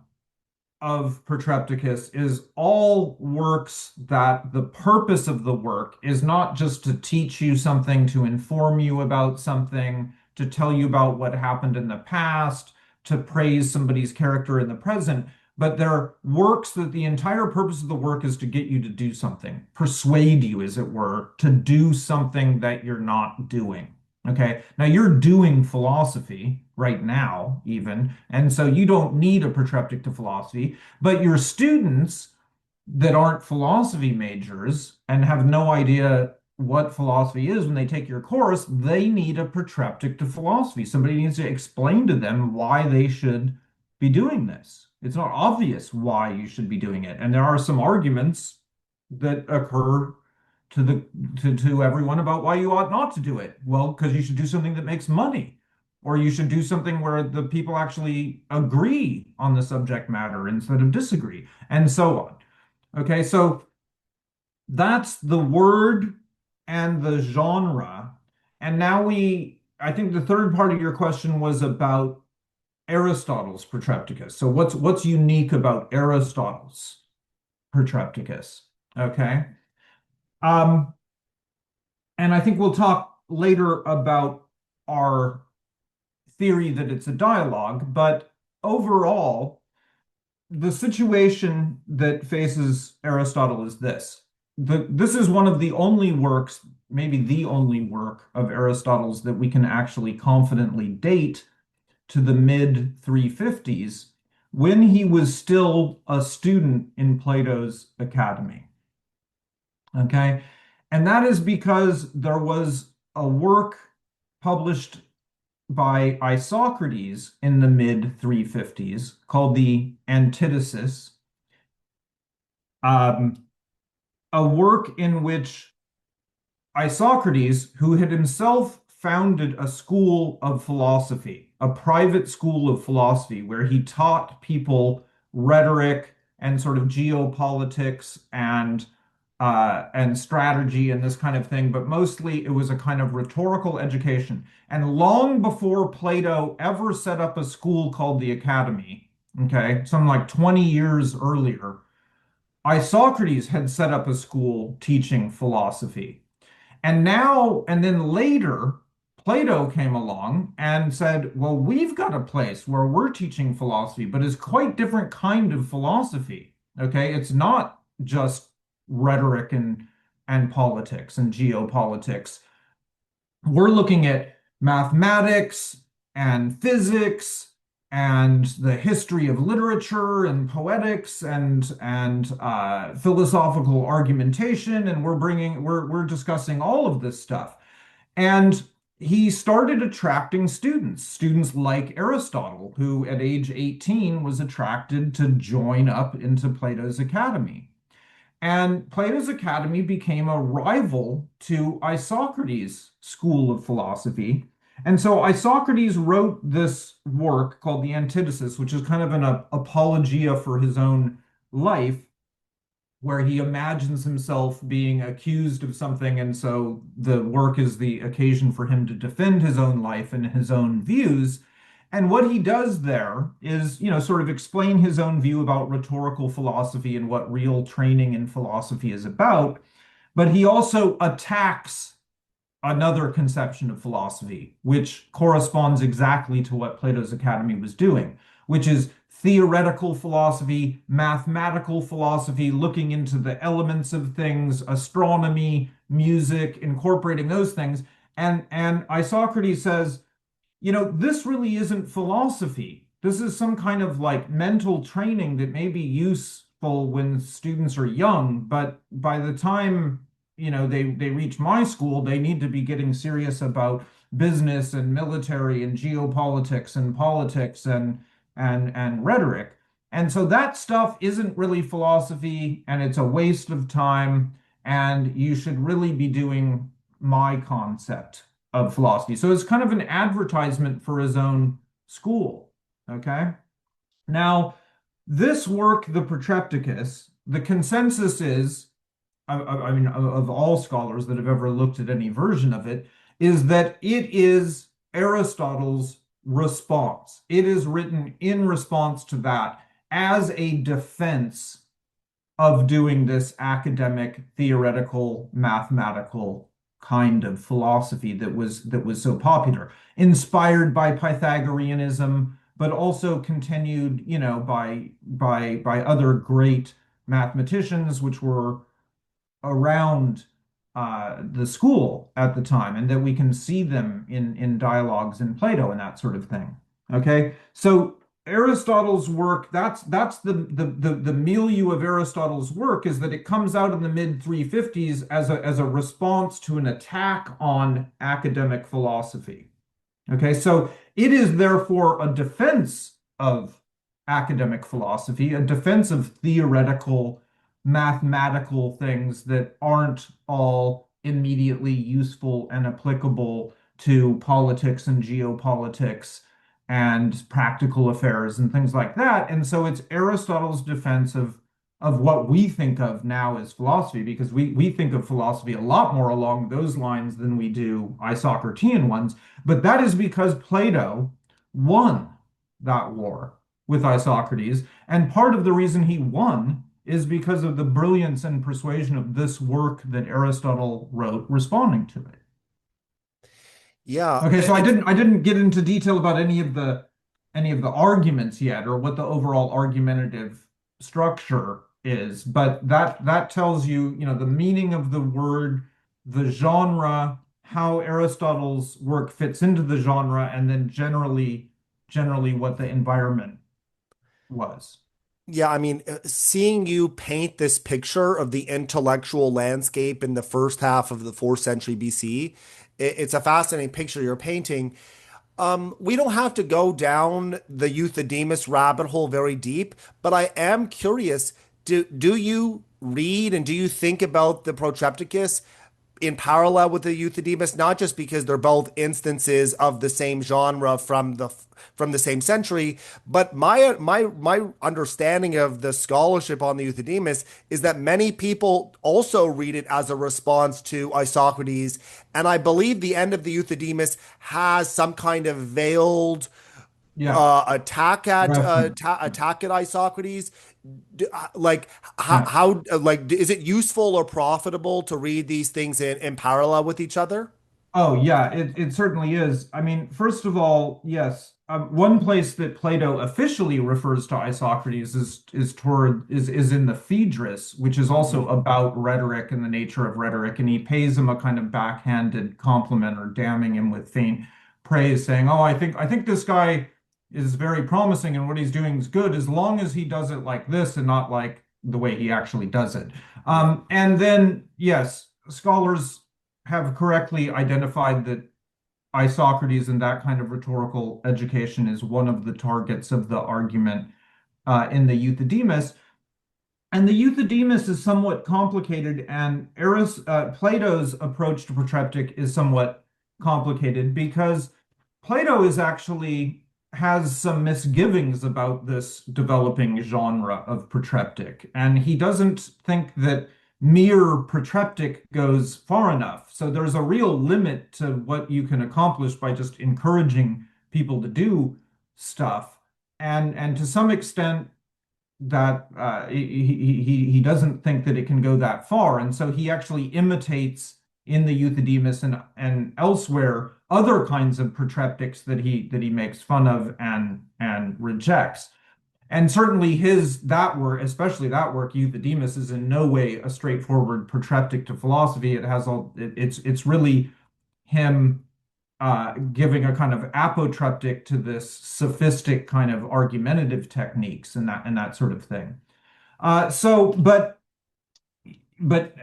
of Protrepticus is all works that the purpose of the work is not just to teach you something, to inform you about something, to tell you about what happened in the past, to praise somebody's character in the present, but they're works that the entire purpose of the work is to get you to do something, persuade you, as it were, to do something that you're not doing. Okay. Now you're doing philosophy right now, even, and so you don't need a protreptic to philosophy, but your students that aren't philosophy majors and have no idea what philosophy is when they take your course, they need a protreptic to philosophy. Somebody needs to explain to them why they should be doing this. It's not obvious why you should be doing it. And there are some arguments that occur to the to everyone about why you ought not to do it. Well, because you should do something that makes money, or you should do something where the people actually agree on the subject matter instead of disagree, and so on. Okay, so that's the word and the genre. And now I think the third part of your question was about Aristotle's Protrepticus. So what's unique about Aristotle's Protrepticus? Okay. Um, and I think we'll talk later about our theory that it's a dialogue, but overall, the situation that faces Aristotle is this. This is one of the only works, maybe the only work of Aristotle's that we can actually confidently date to the mid 350s when he was still a student in Plato's academy. Okay. And that is because there was a work published by Isocrates in the mid 350s called the Antithesis, um, a work in which Isocrates, who had himself founded a school of philosophy, a private school of philosophy, where he taught people rhetoric and sort of geopolitics and strategy and this kind of thing, but mostly it was a kind of rhetorical education. And long before Plato ever set up a school called the Academy, okay, something like 20 years earlier, Isocrates had set up a school teaching philosophy. And then later, Plato came along and said, well, we've got a place where we're teaching philosophy, but it's quite different kind of philosophy. Okay. It's not just rhetoric and politics and geopolitics. We're looking at mathematics and physics and the history of literature and poetics and philosophical argumentation, and we're discussing all of this stuff. And he started attracting students like Aristotle, who at age 18 was attracted to join up into Plato's academy. And Plato's Academy became a rival to Isocrates' school of philosophy. And so Isocrates wrote this work called the Antithesis, which is kind of an apologia for his own life, where he imagines himself being accused of something. And so the work is the occasion for him to defend his own life and his own views. And what he does there is, sort of explain his own view about rhetorical philosophy and what real training in philosophy is about. But he also attacks another conception of philosophy, which corresponds exactly to what Plato's Academy was doing, which is theoretical philosophy, mathematical philosophy, looking into the elements of things, astronomy, music, incorporating those things. And Isocrates says, this really isn't philosophy. This is some kind of like mental training that may be useful when students are young, but by the time, they reach my school, they need to be getting serious about business and military and geopolitics and politics and rhetoric. And so that stuff isn't really philosophy, and it's a waste of time, and you should really be doing my concept of philosophy. So it's kind of an advertisement for his own school. Okay. Now, this work, the Protrepticus, the consensus is, I mean, of all scholars that have ever looked at any version of it, is that it is Aristotle's response. It is written in response to that as a defense of doing this academic, theoretical, mathematical kind of philosophy that was so popular, inspired by Pythagoreanism, but also continued, by other great mathematicians which were around the school at the time, and that we can see them in dialogues in Plato and that sort of thing. Okay, so Aristotle's work, that's the milieu of Aristotle's work, is that it comes out in the mid 350s as a response to an attack on academic philosophy. Okay, so it is therefore a defense of academic philosophy, a defense of theoretical mathematical things that aren't all immediately useful and applicable to politics and geopolitics and practical affairs and things like that. And so it's Aristotle's defense of what we think of now as philosophy, because we think of philosophy a lot more along those lines than we do Isocratean ones. But that is because Plato won that war with Isocrates. And part of the reason he won is because of the brilliance and persuasion of this work that Aristotle wrote responding to it. Yeah, Okay, so it's I didn't get into detail about any of the arguments yet or what the overall argumentative structure is, but that tells you, you know, the meaning of the word, the genre, how Aristotle's work fits into the genre, and then generally what the environment was. Yeah, I mean, seeing you paint this picture of the intellectual landscape in the first half of the fourth century BC, it's a fascinating picture you're painting. We don't have to go down the Euthydemus rabbit hole very deep, but I am curious, do you read and do you think about the Protrepticus in parallel with the Euthydemus, not just because they're both instances of the same genre from the same century, but my understanding of the scholarship on the Euthydemus is that many people also read it as a response to Isocrates, and I believe the end of the Euthydemus has some kind of veiled Yeah, reference. attack at Isocrates. Like Yeah. how is it useful or profitable to read these things in parallel with each other? Oh, yeah, it certainly is. I mean, first of all, yes, one place that Plato officially refers to Isocrates is in the Phaedrus, which is also Mhm. about rhetoric and the nature of rhetoric, and he pays him a kind of backhanded compliment or damning him with faint praise, saying, "Oh, I think this guy is very promising, and what he's doing is good, as long as he does it like this and not like the way he actually does it." Yeah. And then, yes, scholars have correctly identified that Isocrates and that kind of rhetorical education is one of the targets of the argument in the Euthydemus. And the Euthydemus is somewhat complicated, and Plato's approach to protreptic is somewhat complicated because Plato is actually has some misgivings about this developing genre of protreptic, and he doesn't think that mere protreptic goes far enough. So there's a real limit to what you can accomplish by just encouraging people to do stuff. And to some extent, that he doesn't think that it can go that far, and so he actually imitates in the Euthydemus and elsewhere other kinds of protreptics that he makes fun of and rejects. And certainly his that work, especially that work, Euthydemus, is in no way a straightforward protreptic to philosophy. It has all it's really him giving a kind of apotreptic to this sophistic kind of argumentative techniques and that sort of thing. But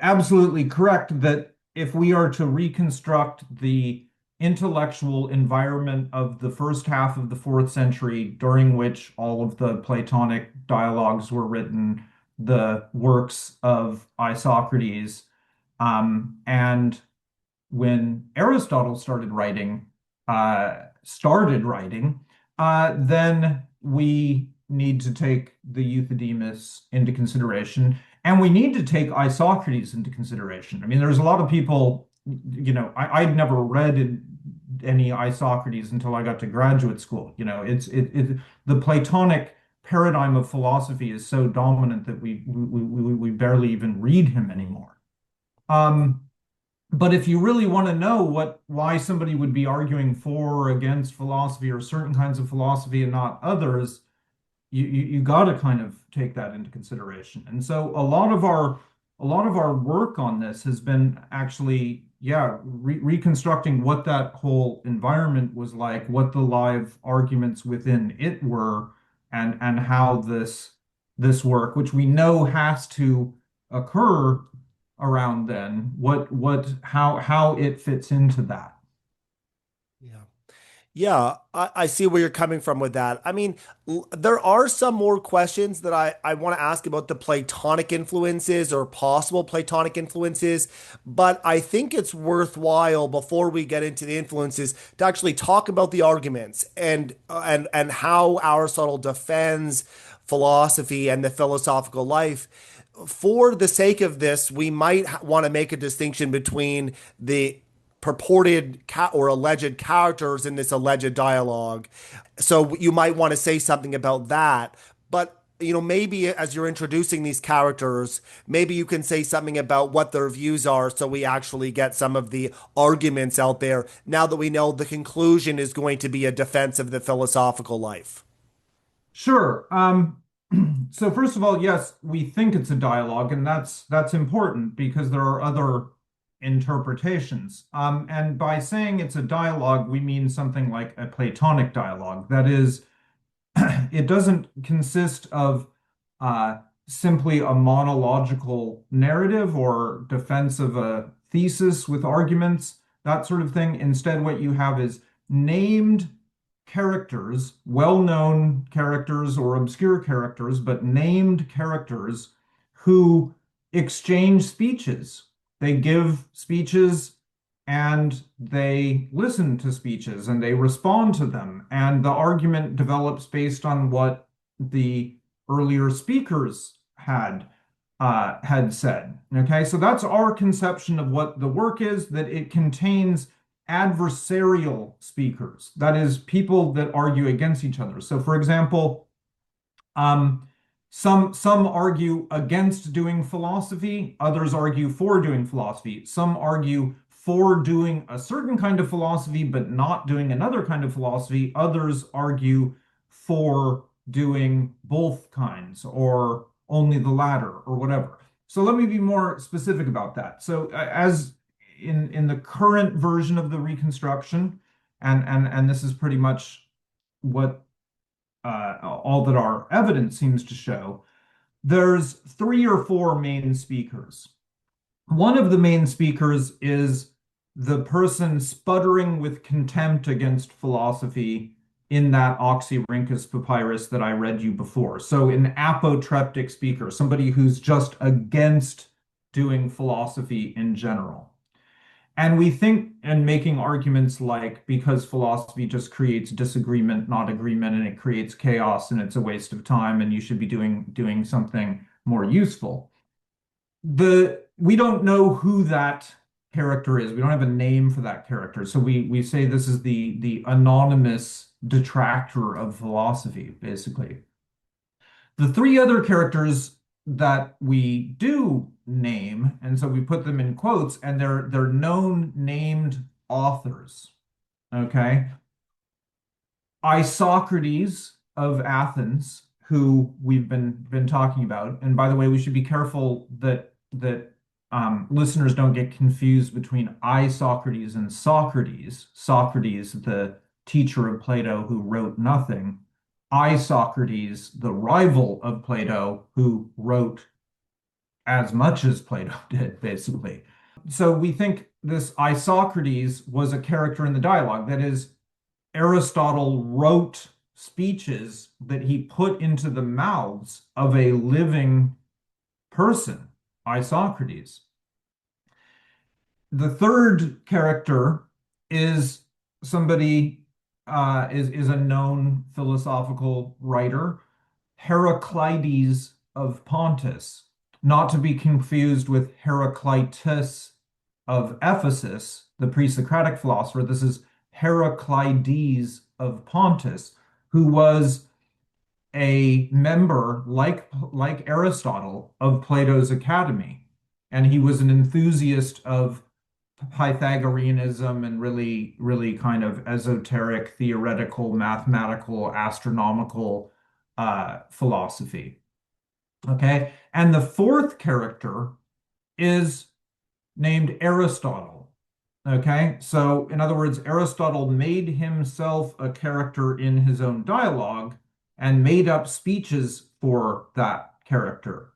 absolutely correct that if we are to reconstruct the intellectual environment of the first half of the fourth century, during which all of the Platonic dialogues were written, the works of Isocrates, and when Aristotle started writing, then we need to take the Euthydemus into consideration, and we need to take Isocrates into consideration. I mean, there's a lot of people, you know, I'd never read any Isocrates until I got to graduate school. You know, the Platonic paradigm of philosophy is so dominant that we barely even read him anymore. Um, but if you really want to know why somebody would be arguing for or against philosophy or certain kinds of philosophy and not others, you got to kind of take that into consideration. And so a lot of our work on this has been actually, yeah, reconstructing what that whole environment was like, what the live arguments within it were, and how this work, which we know has to occur around then, how it fits into that. Yeah. Yeah, I see where you're coming from with that. I mean, there are some more questions that I want to ask about the Platonic influences or possible Platonic influences, but I think it's worthwhile before we get into the influences to actually talk about the arguments and how Aristotle defends philosophy and the philosophical life. For the sake of this, we might want to make a distinction between the purported or alleged characters in this alleged dialogue. So you might want to say something about that. But maybe as you're introducing these characters, maybe you can say something about what their views are so we actually get some of the arguments out there now that we know the conclusion is going to be a defense of the philosophical life. Sure. So first of all, yes, we think it's a dialogue, and that's important because there are other interpretations. And by saying it's a dialogue, we mean something like a Platonic dialogue. That is, it doesn't consist of uh, simply a monological narrative or defense of a thesis with arguments, that sort of thing. Instead, what you have is named characters, well-known characters or obscure characters, but named characters who exchange speeches. They give speeches and they listen to speeches and they respond to them. And the argument develops based on what the earlier speakers had said. Okay, so that's our conception of what the work is, that it contains adversarial speakers. That is, people that argue against each other. So, for example, um, some argue against doing philosophy, others argue for doing philosophy. Some argue for doing a certain kind of philosophy, but not doing another kind of philosophy. Others argue for doing both kinds or only the latter or whatever. So let me be more specific about that. So as in the current version of the Reconstruction, and this is pretty much what all that our evidence seems to show, there's three or four main speakers. One of the main speakers is the person sputtering with contempt against philosophy in that Oxyrhynchus papyrus that I read you before. So an apotreptic speaker, somebody who's just against doing philosophy in general. And we think and making arguments like because philosophy just creates disagreement, not agreement, and it creates chaos and it's a waste of time and you should be doing something more useful. We don't know who that character is. We don't have a name for that character. So we say this is the anonymous detractor of philosophy, basically. The three other characters that we do name, and so we put them in quotes, and they're known named authors. Okay. Isocrates of Athens, who we've been talking about. And by the way, we should be careful that listeners don't get confused between Isocrates and Socrates. Socrates, the teacher of Plato who wrote nothing. Isocrates, the rival of Plato, who wrote as much as Plato did, basically. So we think this Isocrates was a character in the dialogue. That is, Aristotle wrote speeches that he put into the mouths of a living person, Isocrates. The third character is somebody is a known philosophical writer, Heraclides of Pontus, not to be confused with Heraclitus of Ephesus, the pre-Socratic philosopher. This is Heraclides of Pontus, who was a member, like Aristotle, of Plato's Academy, and he was an enthusiast of Pythagoreanism and really kind of esoteric, theoretical, mathematical, astronomical philosophy. Okay, and the fourth character is named Aristotle. Okay, so in other words, Aristotle made himself a character in his own dialogue and made up speeches for that character.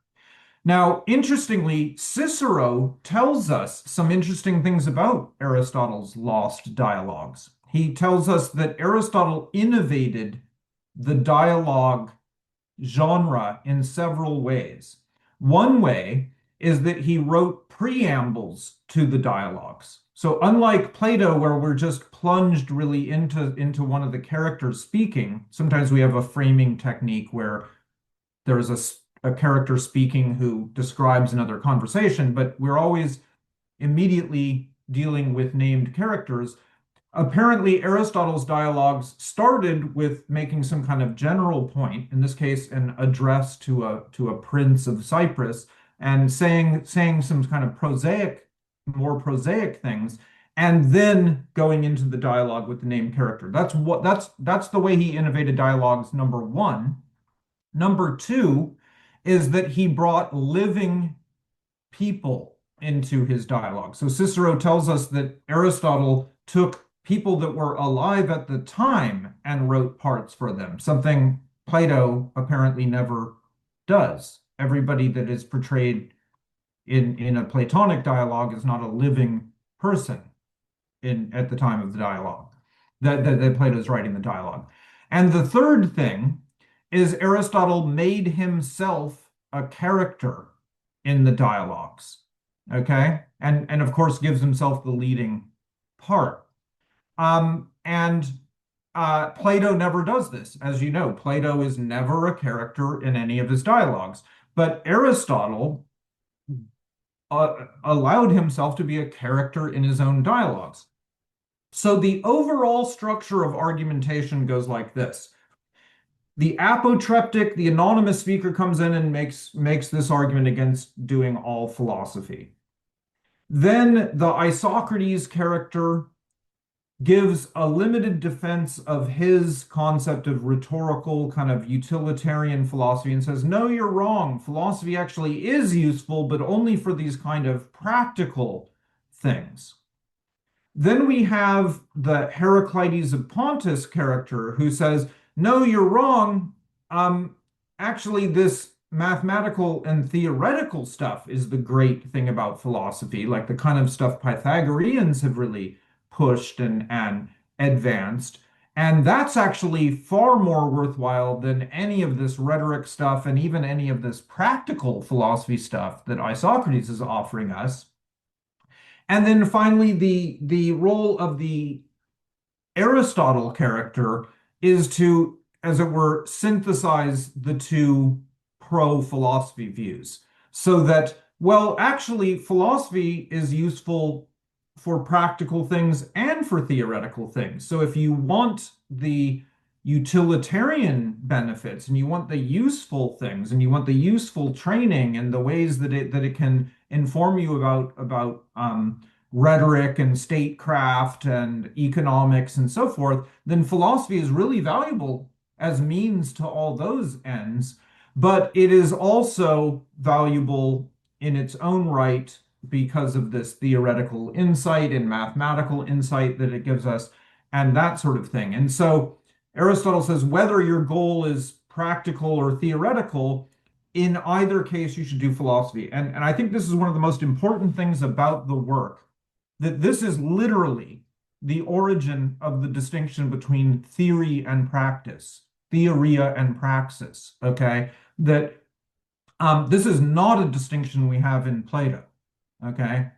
Now, interestingly, Cicero tells us some interesting things about Aristotle's lost dialogues. he tells us that Aristotle innovated the dialogue genre in several ways. One way is that he wrote preambles to the dialogues. So unlike Plato, where we're just plunged really into one of the characters speaking, sometimes we have a framing technique where there's a character speaking who describes another conversation, but we're always immediately dealing with named characters. Apparently, Aristotle's dialogues started with making some kind of general point, in this case, an address to a prince of Cyprus, and saying some kind of more prosaic things, and then going into the dialogue with the named character. That's the way he innovated dialogues, number one. Number two is that he brought living people into his dialogue. So Cicero tells us that Aristotle took people that were alive at the time and wrote parts for them, something Plato apparently never does. Everybody that is portrayed in a Platonic dialogue is not a living person at the time of the dialogue that Plato is writing the dialogue. And the third thing is Aristotle made himself a character in the dialogues. Okay. And of course gives himself the leading part. And Plato never does this. As you know, Plato is never a character in any of his dialogues. But Aristotle allowed himself to be a character in his own dialogues. So the overall structure of argumentation goes like this. The apotreptic, the anonymous speaker, comes in and makes this argument against doing all philosophy. Then the Isocrates character gives a limited defense of his concept of rhetorical kind of utilitarian philosophy and says, no, you're wrong. Philosophy actually is useful, but only for these kind of practical things. Then we have the Heraclides of Pontus character who says, no, you're wrong. Actually, this mathematical and theoretical stuff is the great thing about philosophy, like the kind of stuff Pythagoreans have really pushed and advanced. And that's actually far more worthwhile than any of this rhetoric stuff and even any of this practical philosophy stuff that Isocrates is offering us. And then finally, the role of the Aristotle character is to, as it were, synthesize the two pro-philosophy views so that, well, actually, philosophy is useful for practical things and for theoretical things. So if you want the utilitarian benefits and you want the useful things and you want the useful training and the ways that it can inform you about rhetoric and statecraft and economics and so forth, then philosophy is really valuable as means to all those ends. But it is also valuable in its own right because of this theoretical insight and mathematical insight that it gives us and that sort of thing. And so Aristotle says whether your goal is practical or theoretical, in either case, you should do philosophy. And I think this is one of the most important things about the work, that this is literally the origin of the distinction between theory and practice, theoria and praxis, okay? That this is not a distinction we have in Plato, okay?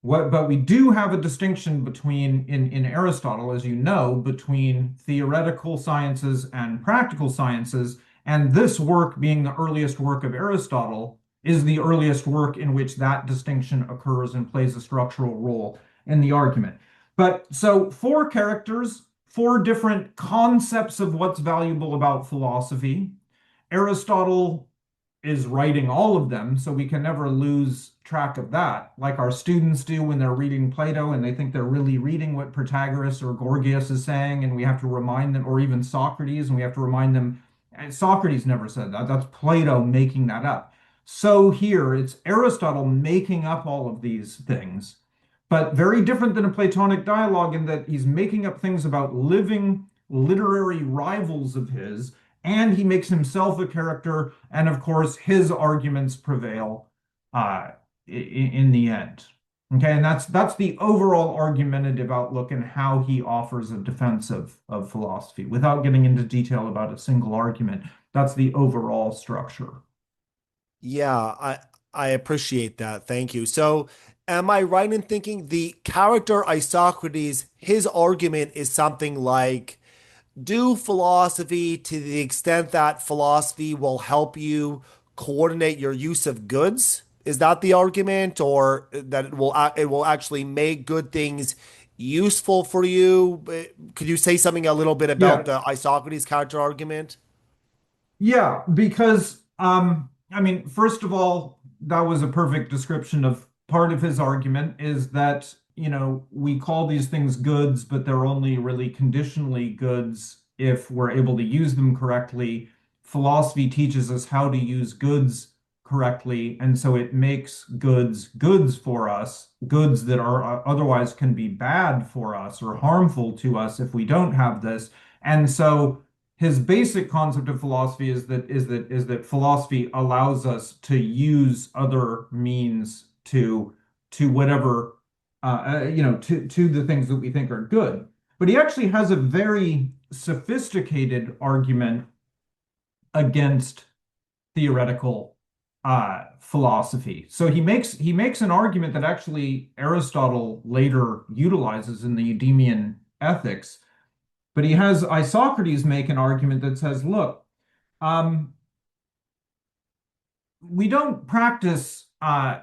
But we do have a distinction between, in Aristotle, as you know, between theoretical sciences and practical sciences. And this work, being the earliest work of Aristotle, is the earliest work in which that distinction occurs and plays a structural role in the argument. But so 4 characters, 4 different concepts of what's valuable about philosophy. Aristotle is writing all of them, so we can never lose track of that, like our students do when they're reading Plato and they think they're really reading what Protagoras or Gorgias is saying, and we have to remind them, or even Socrates, and we have to remind them, Socrates never said that. That's Plato making that up. So here, it's Aristotle making up all of these things, but very different than a Platonic dialogue in that he's making up things about living literary rivals of his, and he makes himself a character, and of course, his arguments prevail in the end. Okay, and that's the overall argumentative outlook and how he offers a defense of philosophy without getting into detail about a single argument. That's the overall structure. Yeah, I appreciate that. Thank you. So, am I right in thinking the character Isocrates, his argument is something like, do philosophy to the extent that philosophy will help you coordinate your use of goods? Is that the argument, or that it will actually make good things useful for you? Could you say something a little bit about Yeah, the Isocrates character argument? yeah, because I mean, first of all, that was a perfect description of part of his argument is that, we call these things goods, but they're only really conditionally goods if we're able to use them correctly. Philosophy teaches us how to use goods correctly, and so it makes goods goods for us, goods that are otherwise can be bad for us or harmful to us if we don't have this. And so his basic concept of philosophy is that philosophy allows us to use other means to whatever to the things that we think are good. But he actually has a very sophisticated argument against theoretical philosophy. So he makes an argument that actually Aristotle later utilizes in the Eudemian Ethics, but he has Isocrates make an argument that says, look, um, we don't practice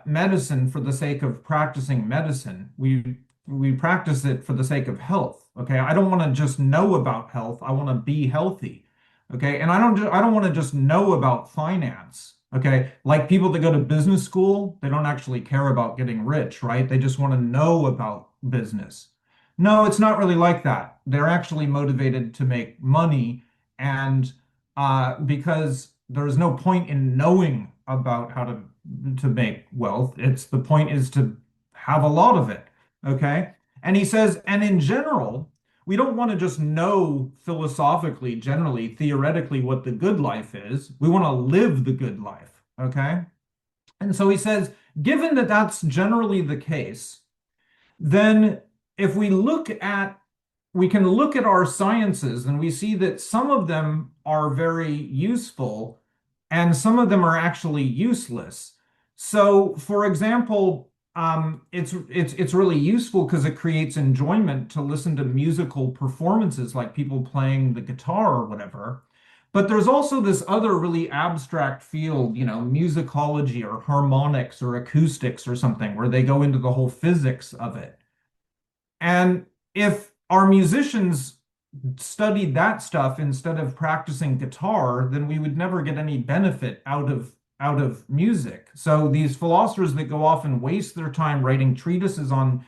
medicine for the sake of practicing medicine. We practice it for the sake of health. Okay, I don't want to just know about health. I want to be healthy. Okay, and I don't want to just know about finance. Okay, like people that go to business school, they don't actually care about getting rich, right? They just want to know about business. No, it's not really like that. They're actually motivated to make money, and because there's no point in knowing about how to make wealth. It's the point is to have a lot of it. Okay. And he says, and in general, we don't want to just know philosophically, generally, theoretically, what the good life is. We want to live the good life. Okay. And so he says, given that that's generally the case, then if we can look at our sciences and we see that some of them are very useful and some of them are actually useless. So, for example, it's really useful because it creates enjoyment to listen to musical performances like people playing the guitar or whatever. But there's also this other really abstract field, musicology or harmonics or acoustics or something, where they go into the whole physics of it. And if our musicians studied that stuff instead of practicing guitar, then we would never get any benefit out of music. So these philosophers that go off and waste their time writing treatises on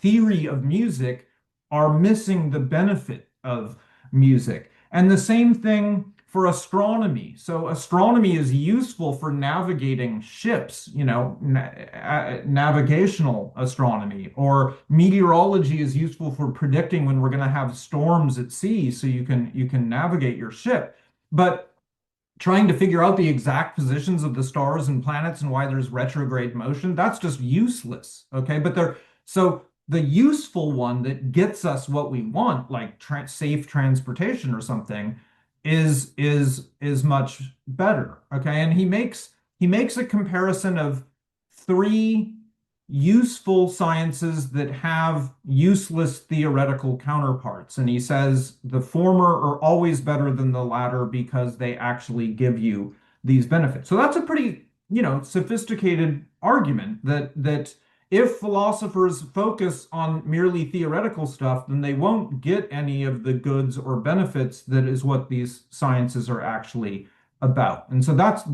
theory of music are missing the benefit of music. And the same thing for astronomy. So astronomy is useful for navigating ships, navigational astronomy, or meteorology is useful for predicting when we're going to have storms at sea so you can navigate your ship. But trying to figure out the exact positions of the stars and planets and why there's retrograde motion, that's just useless. Okay. So the useful one that gets us what we want, like safe transportation or something, is much better. Okay. And he makes a comparison of three useful sciences that have useless theoretical counterparts. And he says the former are always better than the latter because they actually give you these benefits. So that's a pretty, sophisticated argument that if philosophers focus on merely theoretical stuff, then they won't get any of the goods or benefits that is what these sciences are actually about. And so that's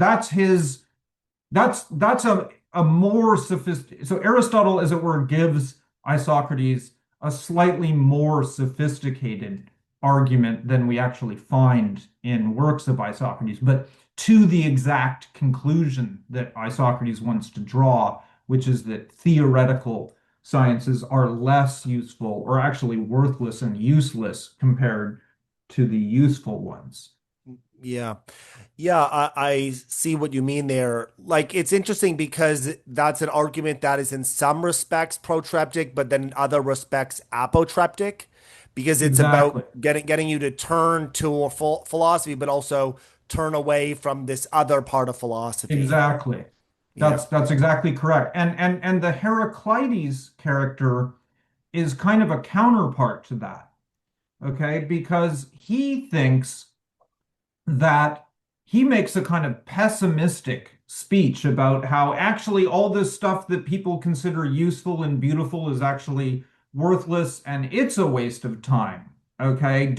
a more sophisticated. So Aristotle, as it were, gives Isocrates a slightly more sophisticated argument than we actually find in works of Isocrates, but to the exact conclusion that Isocrates wants to draw, which is that theoretical sciences are less useful or actually worthless and useless compared to the useful ones. Yeah. Yeah, I see what you mean there. Like, it's interesting because that's an argument that is in some respects protreptic, but then in other respects apotreptic, because it's about Exactly. getting you to turn to a philosophy, but also turn away from this other part of philosophy. Exactly. Yeah. That's exactly correct. And the Heraclides character is kind of a counterpart to that, okay? Because he thinks that he makes a kind of pessimistic speech about how actually all this stuff that people consider useful and beautiful is actually worthless and it's a waste of time. Okay,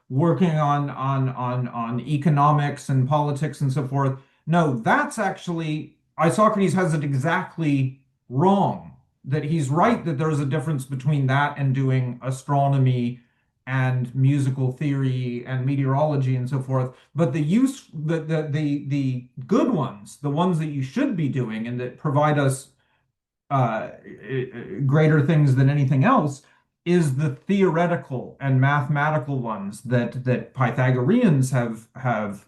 working on economics and politics and so forth. No, that's actually Isocrates has it exactly wrong. That he's right that there's a difference between that and doing astronomy and musical theory and meteorology and so forth. But the good ones, the ones that you should be doing and that provide us greater things than anything else, is the theoretical and mathematical ones that Pythagoreans have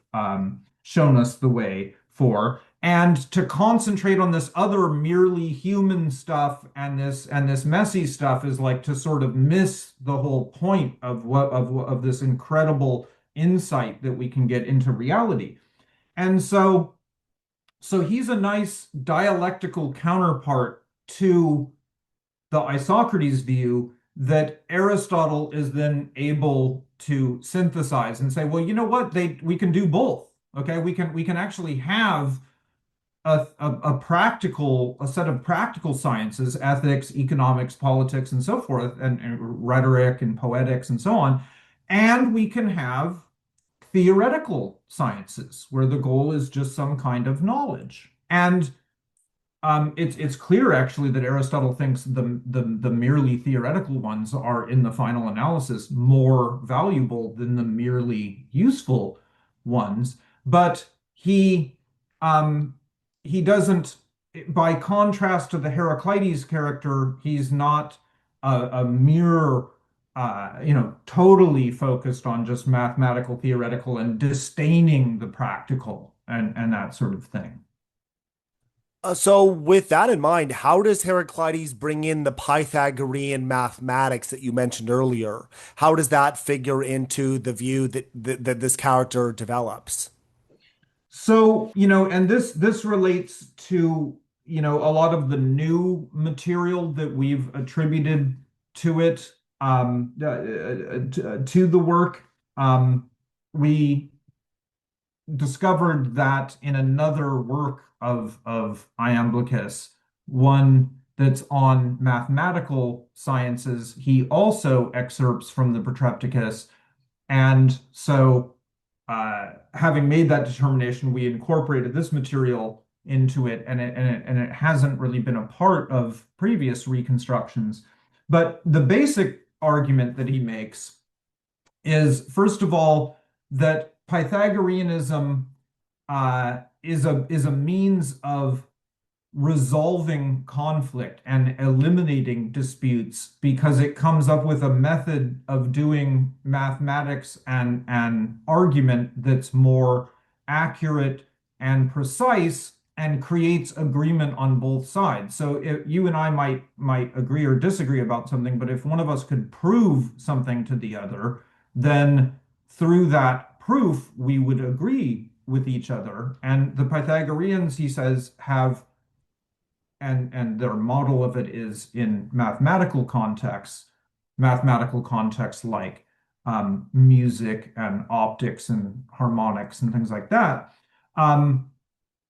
shown us the way for. And to concentrate on this other merely human stuff and this messy stuff is like to sort of miss the whole point of of this incredible insight that we can get into reality. And so he's a nice dialectical counterpart to the Isocrates view that Aristotle is then able to synthesize and say, well, you know what? We can do both. Okay, we can actually have a set of practical sciences, ethics, economics, politics, and so forth, and rhetoric and poetics and so on. And we can have theoretical sciences where the goal is just some kind of knowledge. And it's clear actually that Aristotle thinks the merely theoretical ones are in the final analysis more valuable than the merely useful ones. But um, he doesn't, by contrast to the Heraclides character, he's not a mere totally focused on just mathematical, theoretical, and disdaining the practical and that sort of thing. So, with that in mind, how does Heraclides bring in the Pythagorean mathematics that you mentioned earlier? How does that figure into the view that this character develops? So, and this relates to, a lot of the new material that we've attributed to it, to the work. We discovered that in another work of Iamblichus, one that's on mathematical sciences, he also excerpts from the Protrepticus. And so, having made that determination, we incorporated this material into it, and it hasn't really been a part of previous reconstructions. But the basic argument that he makes is, first of all, that Pythagoreanism is a means of resolving conflict and eliminating disputes because it comes up with a method of doing mathematics and an argument that's more accurate and precise and creates agreement on both sides. So you and I might agree or disagree about something, but if one of us could prove something to the other, then through that proof we would agree with each other. And the Pythagoreans, he says, have and their model of it is in mathematical contexts like music and optics and harmonics and things like that. Um,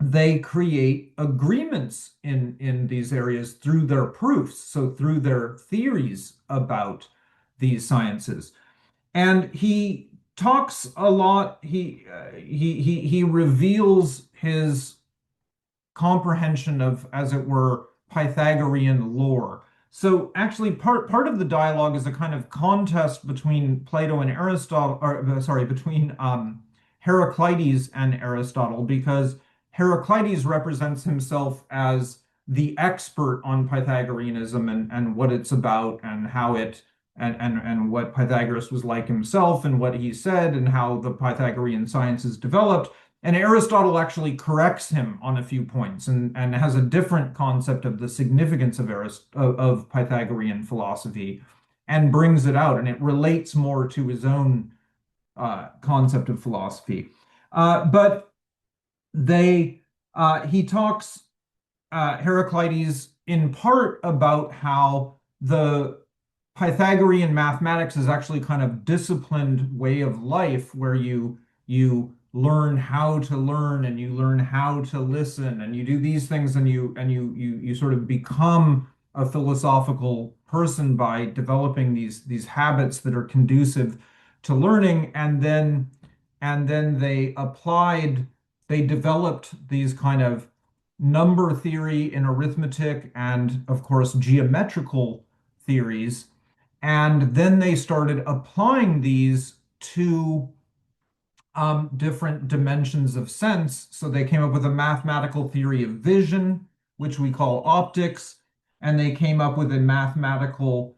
they create agreements in these areas through their proofs, so through their theories about these sciences. And he talks a lot. He reveals his comprehension of, as it were, Pythagorean lore. So actually, part of the dialogue is a kind of contest between Plato and Aristotle, or sorry, between Heraclides and Aristotle, because Heraclides represents himself as the expert on Pythagoreanism and what it's about and how it and what Pythagoras was like himself and what he said and how the Pythagorean sciences developed. And Aristotle actually corrects him on a few points and has a different concept of the significance of of Pythagorean philosophy and brings it out, and it relates more to his own concept of philosophy. But they he talks Heraclides in part about how the Pythagorean mathematics is actually kind of disciplined way of life where you learn how to learn and you learn how to listen and you do these things and you sort of become a philosophical person by developing these habits that are conducive to learning, and then they developed these kind of number theory in arithmetic and of course geometrical theories, and then they started applying these to different dimensions of sense. So they came up with a mathematical theory of vision, which we call optics, and they came up with a mathematical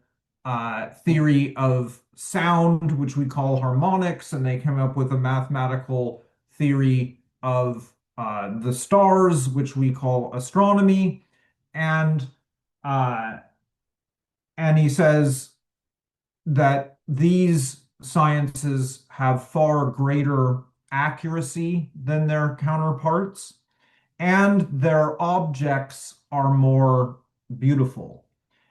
theory of sound, which we call harmonics, and they came up with a mathematical theory of the stars, which we call astronomy. And uh, and he says that these sciences have far greater accuracy than their counterparts, and their objects are more beautiful.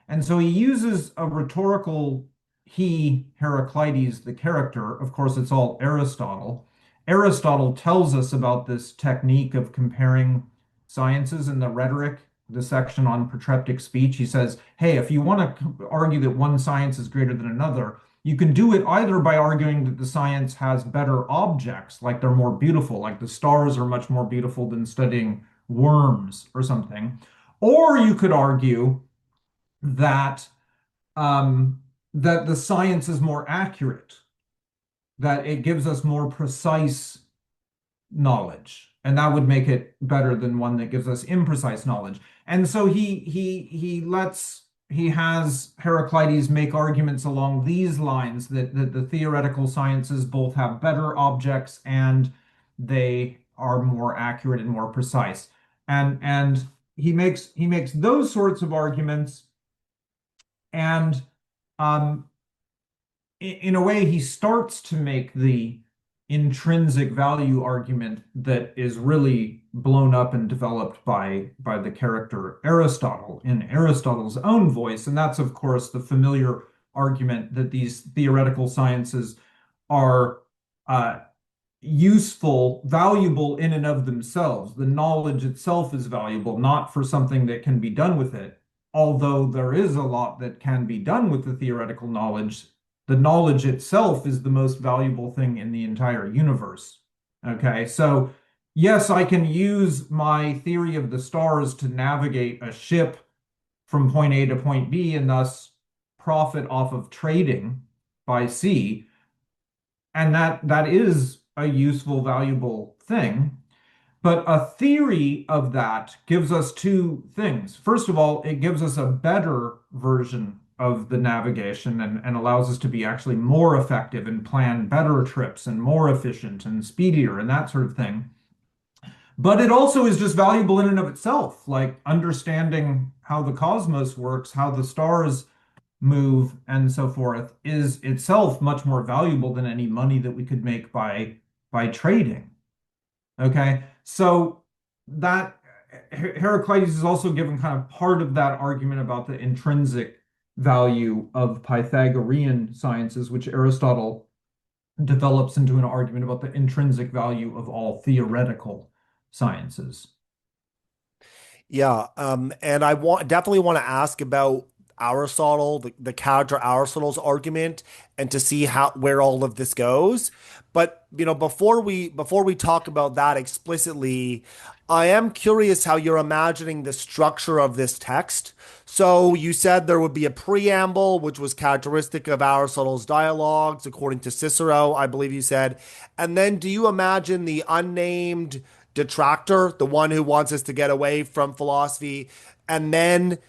And so he uses a rhetorical, he, Heraclides, the character, of course, it's all Aristotle. Aristotle tells us about this technique of comparing sciences in the rhetoric, the section on protreptic speech. He says, hey, if you want to argue that one science is greater than another, you can do it either by arguing that the science has better objects, like they're more beautiful, like the stars are much more beautiful than studying worms or something. Or you could argue that that the science is more accurate, that it gives us more precise knowledge, and that would make it better than one that gives us imprecise knowledge. And so he has Heraclides make arguments along these lines that the theoretical sciences both have better objects and they are more accurate and more precise. And he makes those sorts of arguments, and um, in a way, he starts to make the intrinsic value argument that is really blown up and developed by the character Aristotle in Aristotle's own voice. And that's, of course, the familiar argument that these theoretical sciences are uh, useful, valuable in and of themselves. The knowledge itself is valuable, not for something that can be done with it. Although there is a lot that can be done with the theoretical knowledge, the knowledge itself is the most valuable thing in the entire universe. Okay, so yes, I can use my theory of the stars to navigate a ship from point A to point B and thus profit off of trading by sea. And that is a useful, valuable thing. But a theory of that gives us two things. First of all, it gives us a better version of the navigation and allows us to be actually more effective and plan better trips and more efficient and speedier and that sort of thing. But it also is just valuable in and of itself, like understanding how the cosmos works, how the stars move, and so forth, is itself much more valuable than any money that we could make by trading. Okay, so that Heraclides is also given kind of part of that argument about the intrinsic value of Pythagorean sciences, which Aristotle develops into an argument about the intrinsic value of all theoretical sciences. Yeah, and I definitely want to ask about Aristotle, the character Aristotle's argument, and to see how where all of this goes. But before we talk about that explicitly, I am curious how you're imagining the structure of this text. So you said there would be a preamble, which was characteristic of Aristotle's dialogues, according to Cicero, I believe you said. And then do you imagine the unnamed detractor, the one who wants us to get away from philosophy, and then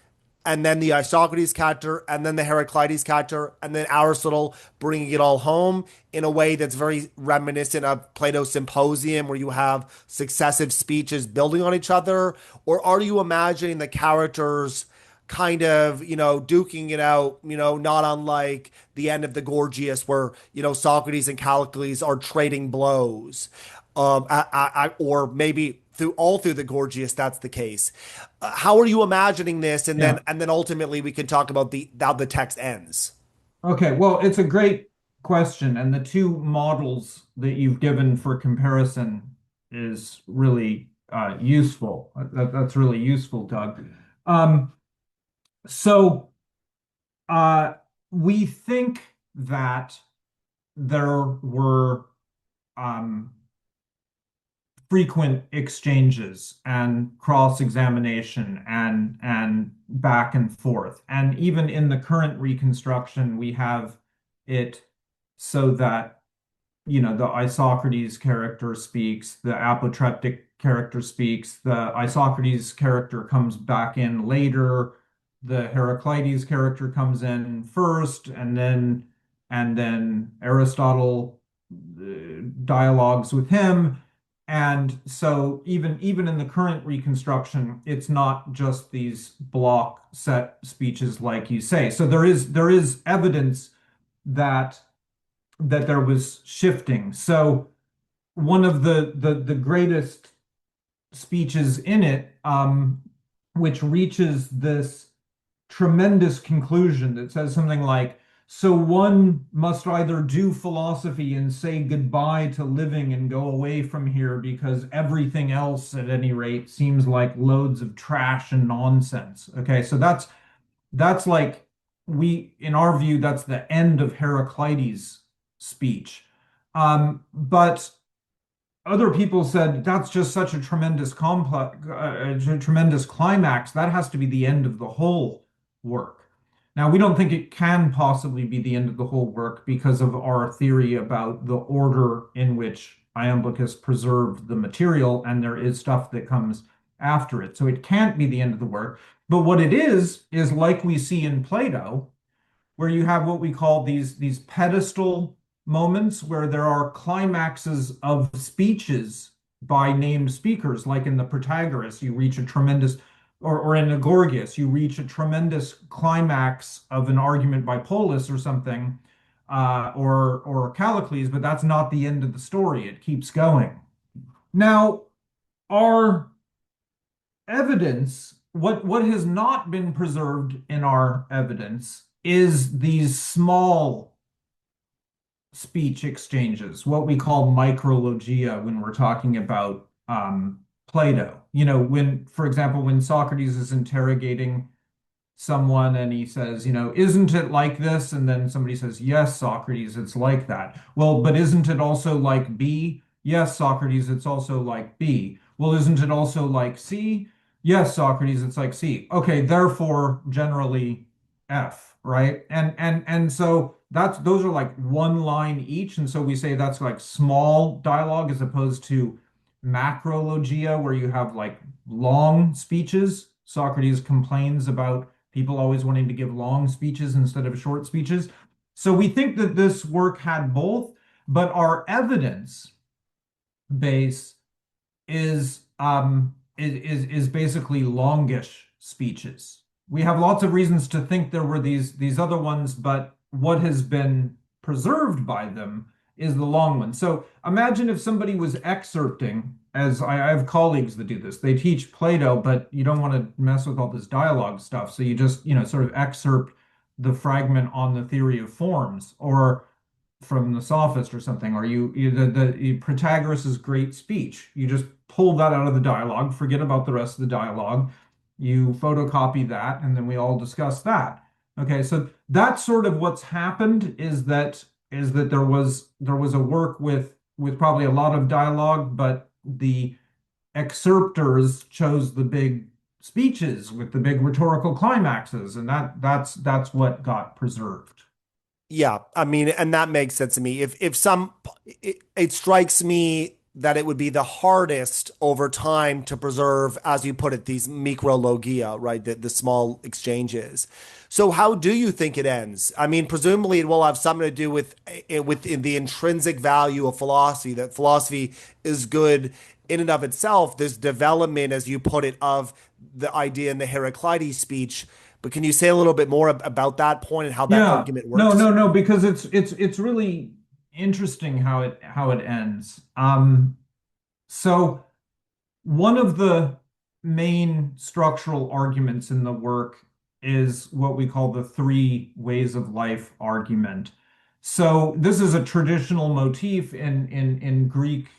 and then the Isocrates character, and then the Heraclides character, and then Aristotle bringing it all home in a way that's very reminiscent of Plato's Symposium, where you have successive speeches building on each other? Or are you imagining the characters kind of, duking it out, not unlike the end of the Gorgias, where, Socrates and Callicles are trading blows? Or maybe through the Gorgias, that's the case. How are you imagining this? And then Yeah. and then ultimately we can talk about the how the text ends. Okay, well, it's a great question, and the two models that you've given for comparison is really useful. That's really useful, Doug. Um, so uh, we think that there were um, frequent exchanges and cross-examination and back and forth. And even in the current reconstruction, we have it so that, the Isocrates character speaks, the apotreptic character speaks, the Isocrates character comes back in later, the Heraclides character comes in first, and then Aristotle dialogues with him. And so even in the current reconstruction, it's not just these block set speeches like you say. So there is evidence that there was shifting. So one of the greatest speeches in it, which reaches this tremendous conclusion that says something like, so one must either do philosophy and say goodbye to living and go away from here because everything else, at any rate, seems like loads of trash and nonsense. Okay, so that's like in our view, that's the end of Heraclides' speech. But other people said that's just such a tremendous complex, a tremendous climax. That has to be the end of the whole work. Now, we don't think it can possibly be the end of the whole work because of our theory about the order in which Iamblichus preserved the material, and there is stuff that comes after it. So it can't be the end of the work. But what it is like we see in Plato, where you have what we call these pedestal moments where there are climaxes of speeches by named speakers, like in the Protagoras, you reach a tremendous, or in the Gorgias, you reach a tremendous climax of an argument by Polus or something, or Callicles, but that's not the end of the story. It keeps going. Now, our evidence, what has not been preserved in our evidence is these small speech exchanges, what we call micrologia when we're talking about Plato. When, for example, when Socrates is interrogating someone and he says, isn't it like this? And then somebody says, yes, Socrates, it's like that. Well, but isn't it also like B? Yes, Socrates, it's also like B. Well, isn't it also like C? Yes, Socrates, it's like C. Okay, therefore, generally F, right? And so those are like one line each. And so we say that's like small dialogue as opposed to macrologia, where you have like long speeches. Socrates complains about people always wanting to give long speeches instead of short speeches. So we think that this work had both, but our evidence base is basically longish speeches. We have lots of reasons to think there were these other ones, but what has been preserved by them is the long one. So imagine if somebody was excerpting, as I have colleagues that do this. They teach Plato, but you don't want to mess with all this dialogue stuff. So you just, sort of excerpt the fragment on the theory of forms, or from the sophist or something, or the Protagoras' great speech. You just pull that out of the dialogue, forget about the rest of the dialogue. You photocopy that, and then we all discuss that. Okay, so that's sort of what's happened is that there was a work with probably a lot of dialogue, but the excerptors chose the big speeches with the big rhetorical climaxes, and that's what got preserved. Yeah, I mean, and that makes sense to me. If some, it strikes me that it would be the hardest over time to preserve, as you put it, these micrologia, right? The small exchanges. So how do you think it ends? I mean, presumably it will have something to do with the intrinsic value of philosophy, that philosophy is good in and of itself, this development, as you put it, of the idea in the Heraclides speech. But can you say a little bit more about that point and how that Yeah. argument No, works? no, no, because it's really interesting how it ends. So one of the main structural arguments in the work is what we call the three ways of life argument. So this is a traditional motif in Greek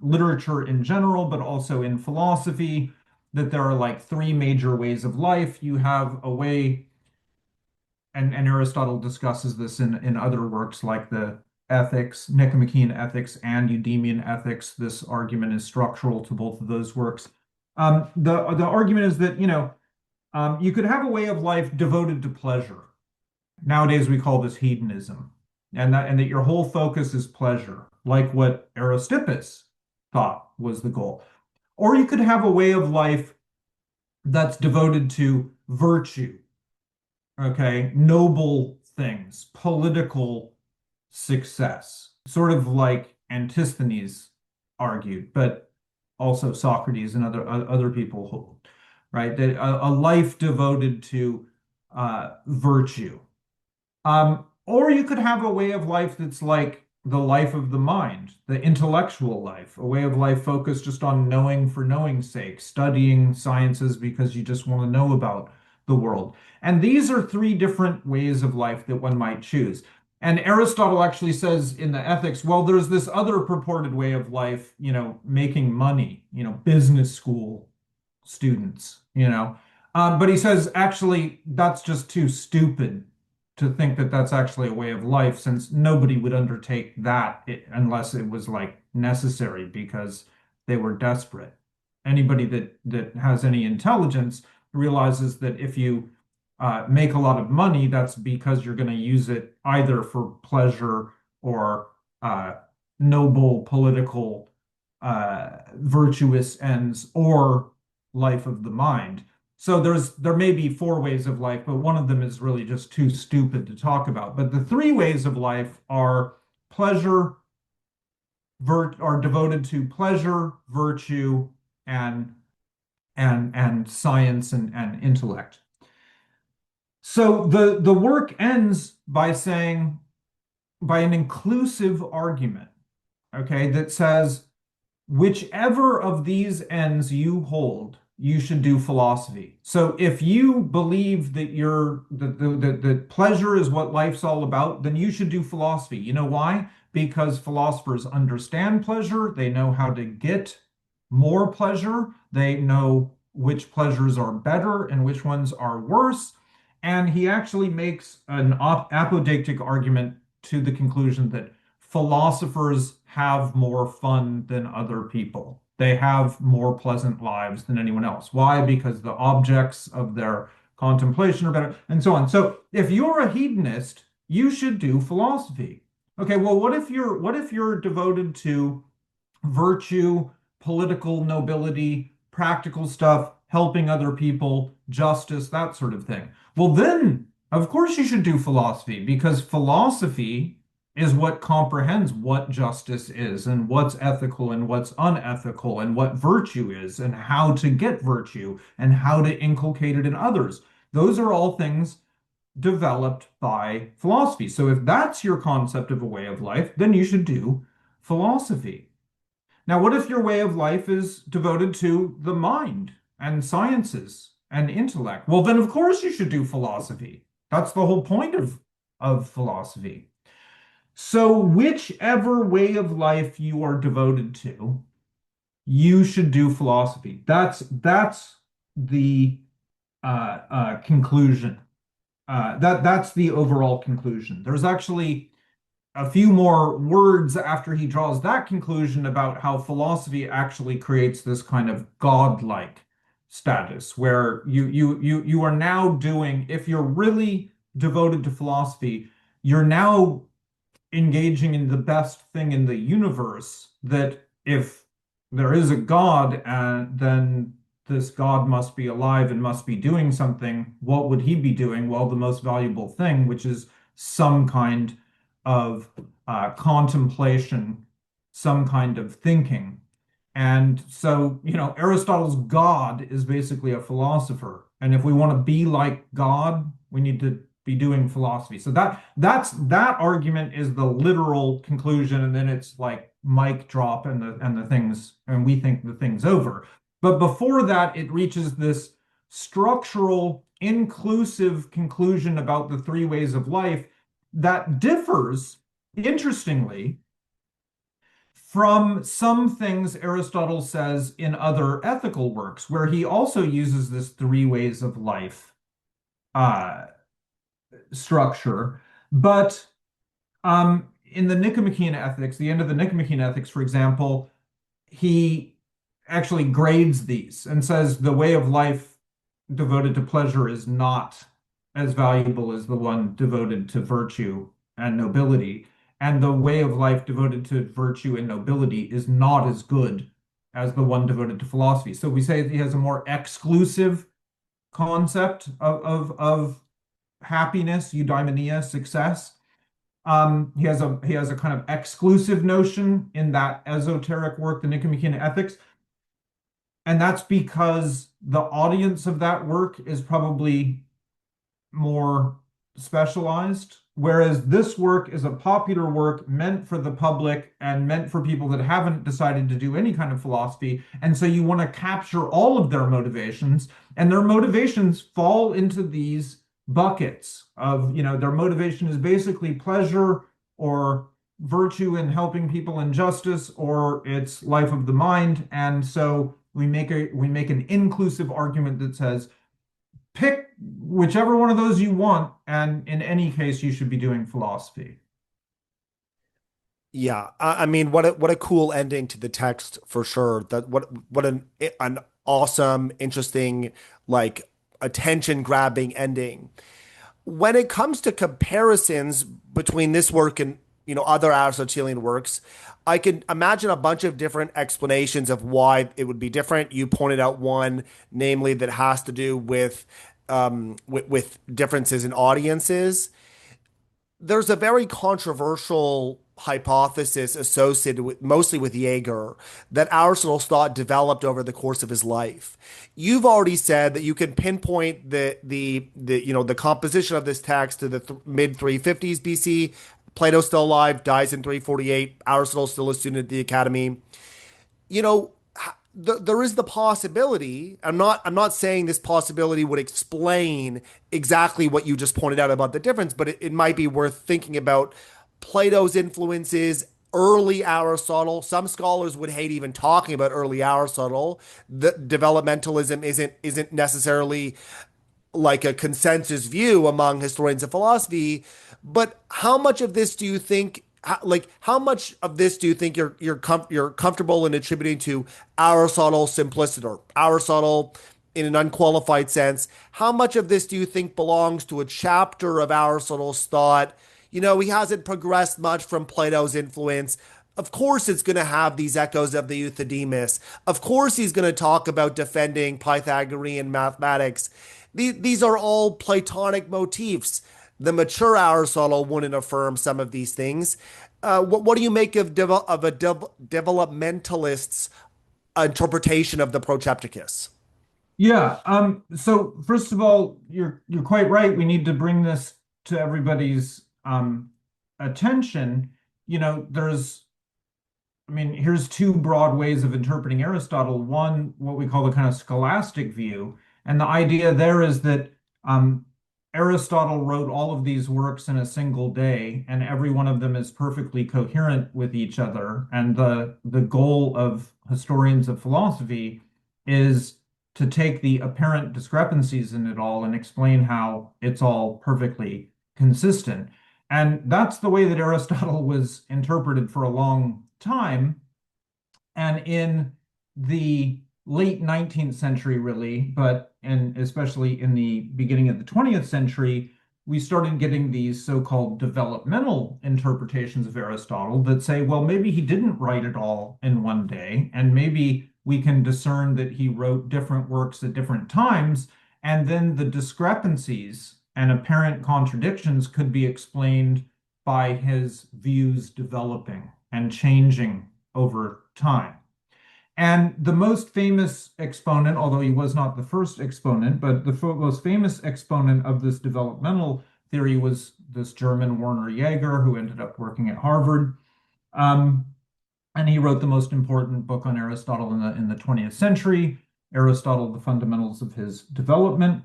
literature in general, but also in philosophy, that there are like three major ways of life. You have a way, and Aristotle discusses this in other works like the Ethics, Nicomachean Ethics, and Eudemian Ethics. This argument is structural to both of those works. The argument is that you could have a way of life devoted to pleasure. Nowadays we call this hedonism, and that your whole focus is pleasure, like what Aristippus thought was the goal. Or you could have a way of life that's devoted to virtue, okay, noble things, political success, sort of like Antisthenes argued, but also Socrates and other people hold, right? That a life devoted to virtue. Or you could have a way of life that's like the life of the mind, the intellectual life, a way of life focused just on knowing for knowing's sake, studying sciences because you just want to know about the world. And these are three different ways of life that one might choose. And Aristotle actually says in the Ethics, well, there's this other purported way of life, making money, business school students, but he says, actually, that's just too stupid to think that that's actually a way of life, since nobody would undertake that unless it was like necessary because they were desperate. Anybody that has any intelligence realizes that if you make a lot of money, that's because you're going to use it either for pleasure or uh, noble political virtuous ends or life of the mind. So there may be four ways of life, but one of them is really just too stupid to talk about. But the three ways of life are pleasure, are devoted to pleasure, virtue, and and science and intellect. So the work ends by saying, by an inclusive argument, okay, that says whichever of these ends you hold, you should do philosophy. So if you believe that that pleasure is what life's all about, then you should do philosophy. You know why? Because philosophers understand pleasure, they know how to get more pleasure, they know which pleasures are better and which ones are worse. And he actually makes an apodictic argument to the conclusion that philosophers have more fun than other people. They have more pleasant lives than anyone else. Why? Because the objects of their contemplation are better, and so on. So if you're a hedonist, you should do philosophy. Okay, well, what if you're devoted to virtue, political nobility, practical stuff, helping other people, justice, that sort of thing? Well, then, of course, you should do philosophy, because philosophy is what comprehends what justice is and what's ethical and what's unethical and what virtue is and how to get virtue and how to inculcate it in others. Those are all things developed by philosophy. So if that's your concept of a way of life, then you should do philosophy. Now, what if your way of life is devoted to the mind and sciences and intellect? Well, then of course you should do philosophy. That's the whole point of philosophy. So whichever way of life you are devoted to, you should do philosophy. That's the conclusion. That's the overall conclusion. There's actually a few more words after he draws that conclusion about how philosophy actually creates this kind of godlike status where you are now doing, if you're really devoted to philosophy, you're now engaging in the best thing in the universe that if there is a God, then this God must be alive and must be doing something. What would he be doing? Well, the most valuable thing, which is some kind of contemplation, some kind of thinking. And so, Aristotle's God is basically a philosopher. And if we want to be like God, we need to be doing philosophy. So that argument is the literal conclusion, and then it's like mic drop and the things, and we think the thing's over. But before that, it reaches this structural, inclusive conclusion about the three ways of life that differs, interestingly, from some things Aristotle says in other ethical works, where he also uses this three ways of life uh, structure. But in the Nicomachean Ethics, the end of the Nicomachean Ethics, for example, he actually grades these and says the way of life devoted to pleasure is not as valuable as the one devoted to virtue and nobility. And the way of life devoted to virtue and nobility is not as good as the one devoted to philosophy. So we say he has a more exclusive concept of happiness, eudaimonia, success. He has a kind of exclusive notion in that esoteric work, the Nicomachean Ethics, and that's because the audience of that work is probably more specialized, whereas this work is a popular work meant for the public and meant for people that haven't decided to do any kind of philosophy. And so you want to capture all of their motivations, and their motivations fall into these buckets of, their motivation is basically pleasure or virtue in helping people in justice, or it's life of the mind. And so we make an inclusive argument that says pick whichever one of those you want, and in any case, you should be doing philosophy. Yeah, I mean, what a cool ending to the text for sure. That what an awesome, interesting, like attention grabbing ending. When it comes to comparisons between this work and other Aristotelian works, I can imagine a bunch of different explanations of why it would be different. You pointed out one, namely that has to do with differences in audiences. There's a very controversial hypothesis associated with mostly with Jaeger that Aristotle's thought developed over the course of his life. You've already said that you can pinpoint the composition of this text to the mid 350s BC. Plato's still alive, dies in 348. Aristotle's still a student at the academy. You know, there is the possibility. I'm not saying this possibility would explain exactly what you just pointed out about the difference, but it might be worth thinking about Plato's influences, early Aristotle. Some scholars would hate even talking about early Aristotle. The developmentalism isn't necessarily like a consensus view among historians of philosophy. But how much of this do you think? How much of this do you think you're comfortable in attributing to Aristotle's simplicity, or Aristotle in an unqualified sense? How much of this do you think belongs to a chapter of Aristotle's thought? He hasn't progressed much from Plato's influence. Of course, it's going to have these echoes of the Euthydemus. Of course, he's going to talk about defending Pythagorean mathematics. These are all Platonic motifs. The mature Aristotle wouldn't affirm some of these things. What do you make of a developmentalist's interpretation of the Protrepticus? Yeah. So first of all, you're quite right. We need to bring this to everybody's attention. Here's two broad ways of interpreting Aristotle. One, what we call the kind of scholastic view, and the idea there is that um, Aristotle wrote all of these works in a single day, and every one of them is perfectly coherent with each other. And the goal of historians of philosophy is to take the apparent discrepancies in it all and explain how it's all perfectly consistent. And that's the way that Aristotle was interpreted for a long time. And in the late 19th century, really, but and especially in the beginning of the 20th century, we started getting these so-called developmental interpretations of Aristotle that say, well, maybe he didn't write it all in one day, and maybe we can discern that he wrote different works at different times, and then the discrepancies and apparent contradictions could be explained by his views developing and changing over time. And the most famous exponent, although he was not the first exponent, but the most famous exponent of this developmental theory was this German Werner Jaeger, who ended up working at Harvard. Um, and he wrote the most important book on Aristotle in the 20th century, Aristotle, The Fundamentals of His Development.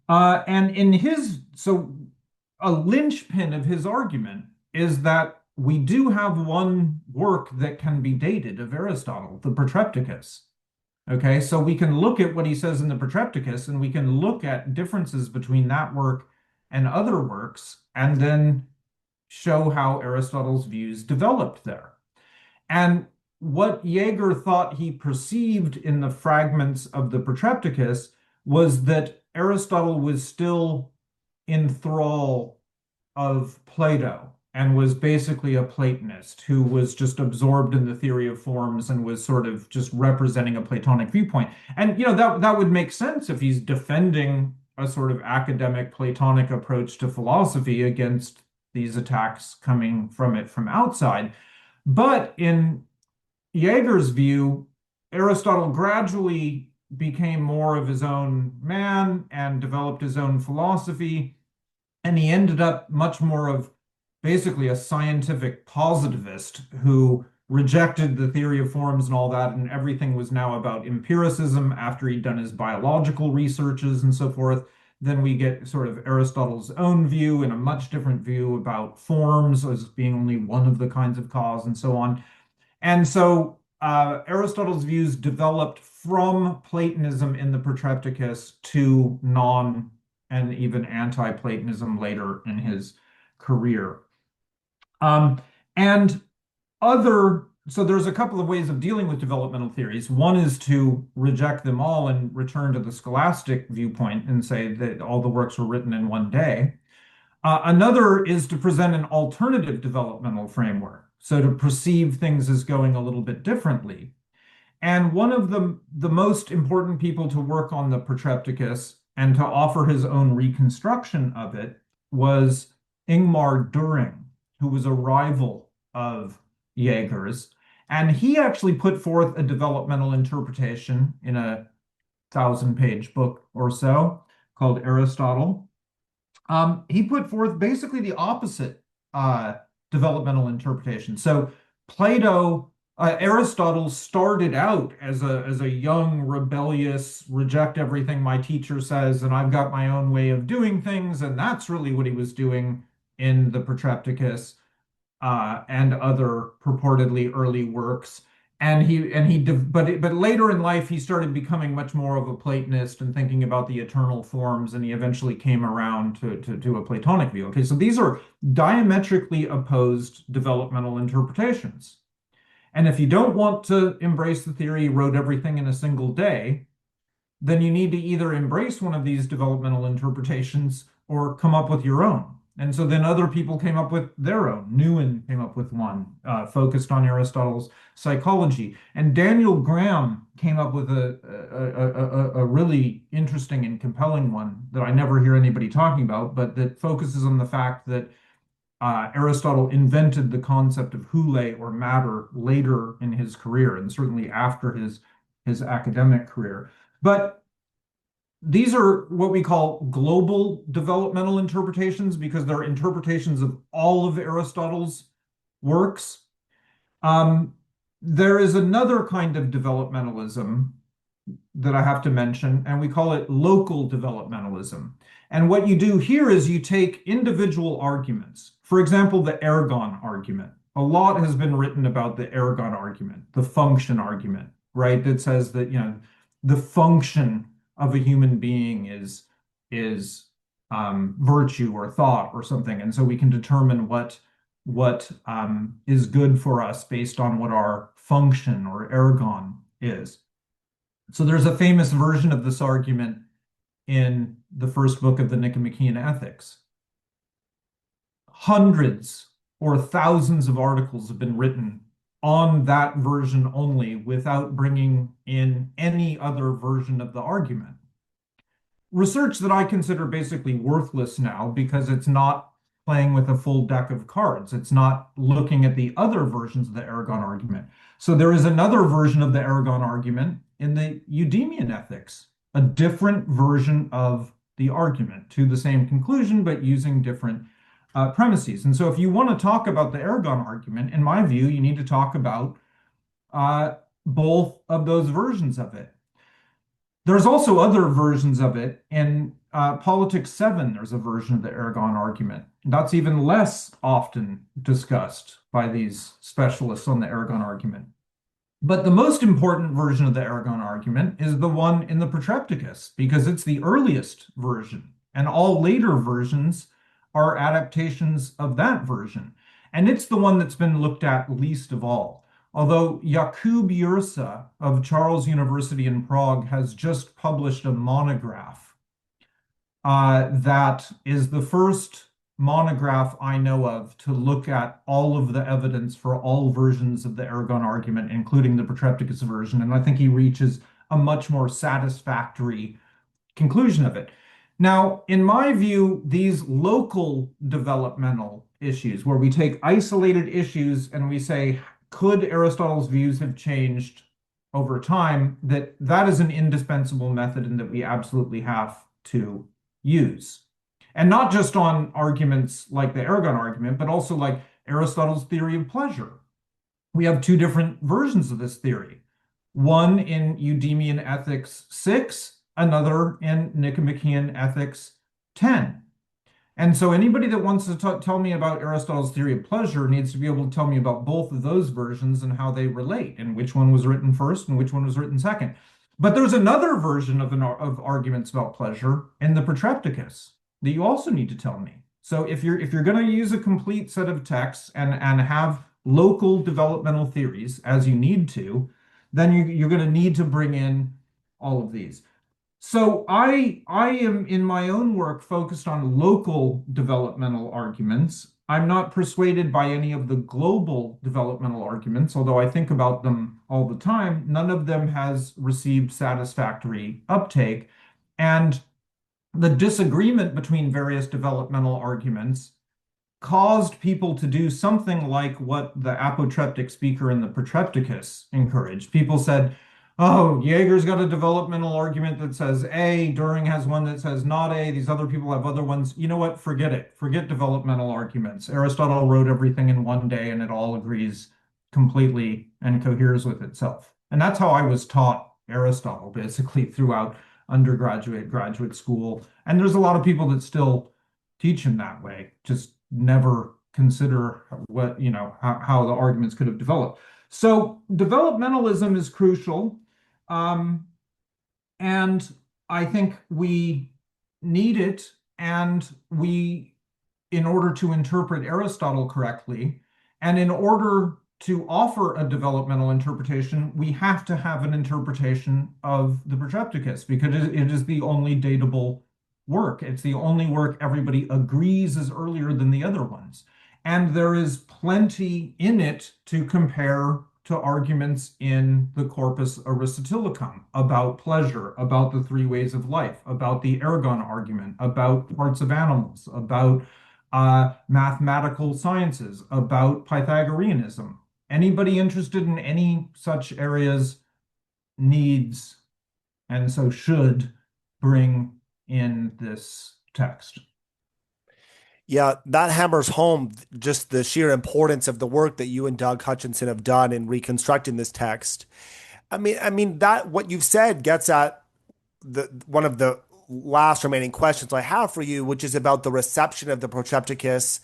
And in so a linchpin of his argument is that we do have one work that can be dated of Aristotle, the Protrepticus. Okay, so we can look at what he says in the Protrepticus and we can look at differences between that work and other works and then show how Aristotle's views developed there. And what Jaeger thought he perceived in the fragments of the Protrepticus was that Aristotle was still in thrall of Plato and was basically a Platonist who was just absorbed in the theory of forms and was sort of just representing a Platonic viewpoint. And that would make sense if he's defending a sort of academic Platonic approach to philosophy against these attacks coming from it from outside. But in Jaeger's view, Aristotle gradually became more of his own man and developed his own philosophy. And he ended up much more of basically a scientific positivist who rejected the theory of forms and all that, and everything was now about empiricism after he'd done his biological researches and so forth. Then we get sort of Aristotle's own view and a much different view about forms as being only one of the kinds of cause and so on. And so Aristotle's views developed from Platonism in the Protrepticus to non and even anti-Platonism later in his career. And so there's a couple of ways of dealing with developmental theories. One is to reject them all and return to the scholastic viewpoint and say that all the works were written in one day. Another is to present an alternative developmental framework, so to perceive things as going a little bit differently. And one of the most important people to work on the Protrepticus and to offer his own reconstruction of it was Ingmar Düring, who was a rival of Jaeger's. And he actually put forth a developmental interpretation in a 1,000-page book or so called Aristotle. He put forth basically the opposite developmental interpretation. So Aristotle started out as a young, rebellious, reject everything my teacher says, and I've got my own way of doing things, and that's really what he was doing in the Protrepticus and other purportedly early works. But later in life he started becoming much more of a Platonist and thinking about the eternal forms, and he eventually came around to a Platonic view. Okay, so these are diametrically opposed developmental interpretations. And if you don't want to embrace the theory he wrote everything in a single day, then you need to either embrace one of these developmental interpretations or come up with your own. And so then other people came up with their own. Newen came up with one, focused on Aristotle's psychology. And Daniel Graham came up with a really interesting and compelling one that I never hear anybody talking about, but that focuses on the fact that Aristotle invented the concept of hule or matter later in his career, and certainly after his academic career. But these are what we call global developmental interpretations because they're interpretations of all of Aristotle's works. There is another kind of developmentalism that I have to mention, and we call it local developmentalism. And what you do here is you take individual arguments. For example, the ergon argument. A lot has been written about the ergon argument, the function argument, right? That says that, the function of a human being is virtue or thought or something, and so we can determine what is good for us based on what our function or ergon is. So there's a famous version of this argument in the first book of the Nicomachean Ethics. hundreds or thousands of articles have been written on that version only without bringing in any other version of the argument. Research that I consider basically worthless now because it's not playing with a full deck of cards. It's not looking at the other versions of the Aragon argument. So there is another version of the Aragon argument in the Eudemian ethics, a different version of the argument to the same conclusion, but using different premises. And so if you want to talk about the Aragon argument, in my view, you need to talk about uh, both of those versions of it. There's also other versions of it. In Politics 7, there's a version of the Aragon argument. That's even less often discussed by these specialists on the Aragon argument. But the most important version of the Aragon argument is the one in the Protrepticus, because it's the earliest version, and all later versions are adaptations of that version. And it's the one that's been looked at least of all. Although Jakub Jursa of Charles University in Prague has just published a monograph that is the first monograph I know of to look at all of the evidence for all versions of the Aragon argument, including the Protrepticus version. And I think he reaches a much more satisfactory conclusion of it. Now, in my view, these local developmental issues, where we take isolated issues and we say, could Aristotle's views have changed over time, that is an indispensable method and that we absolutely have to use. And not just on arguments like the Aragon argument, but also like Aristotle's theory of pleasure. We have two different versions of this theory. One in Eudemian Ethics 6, another in Nicomachean Ethics 10. And so anybody that wants to tell me about Aristotle's theory of pleasure needs to be able to tell me about both of those versions and how they relate, and which one was written first and which one was written second. But there's another version of arguments about pleasure in the Protrepticus that you also need to tell me. So if you're going to use a complete set of texts and have local developmental theories as you need to, then you're going to need to bring in all of these. So I am in my own work focused on local developmental arguments. I'm not persuaded by any of the global developmental arguments, although I think about them all the time. None of them has received satisfactory uptake. And the disagreement between various developmental arguments caused people to do something like what the apotreptic speaker in the Protrepticus encouraged. People said, oh, Jaeger's got a developmental argument that says A, Düring has one that says not A, these other people have other ones. You know what? Forget it. Forget developmental arguments. Aristotle wrote everything in one day and it all agrees completely and coheres with itself. And that's how I was taught Aristotle basically throughout undergraduate, graduate school. And there's a lot of people that still teach him that way, just never consider what, how the arguments could have developed. So developmentalism is crucial. And I think we need it, and in order to interpret Aristotle correctly, and in order to offer a developmental interpretation, we have to have an interpretation of the Protrepticus because it is the only datable work. It's the only work everybody agrees is earlier than the other ones. And there is plenty in it to compare to arguments in the Corpus Aristotelicum about pleasure, about the three ways of life, about the Aragon argument, about parts of animals, about mathematical sciences, about Pythagoreanism. Anybody interested in any such areas needs, and so should, bring in this text. Yeah, that hammers home just the sheer importance of the work that you and Doug Hutchinson have done in reconstructing this text. I mean that what you've said gets at the one of the last remaining questions I have for you, which is about the reception of the Protrepticus.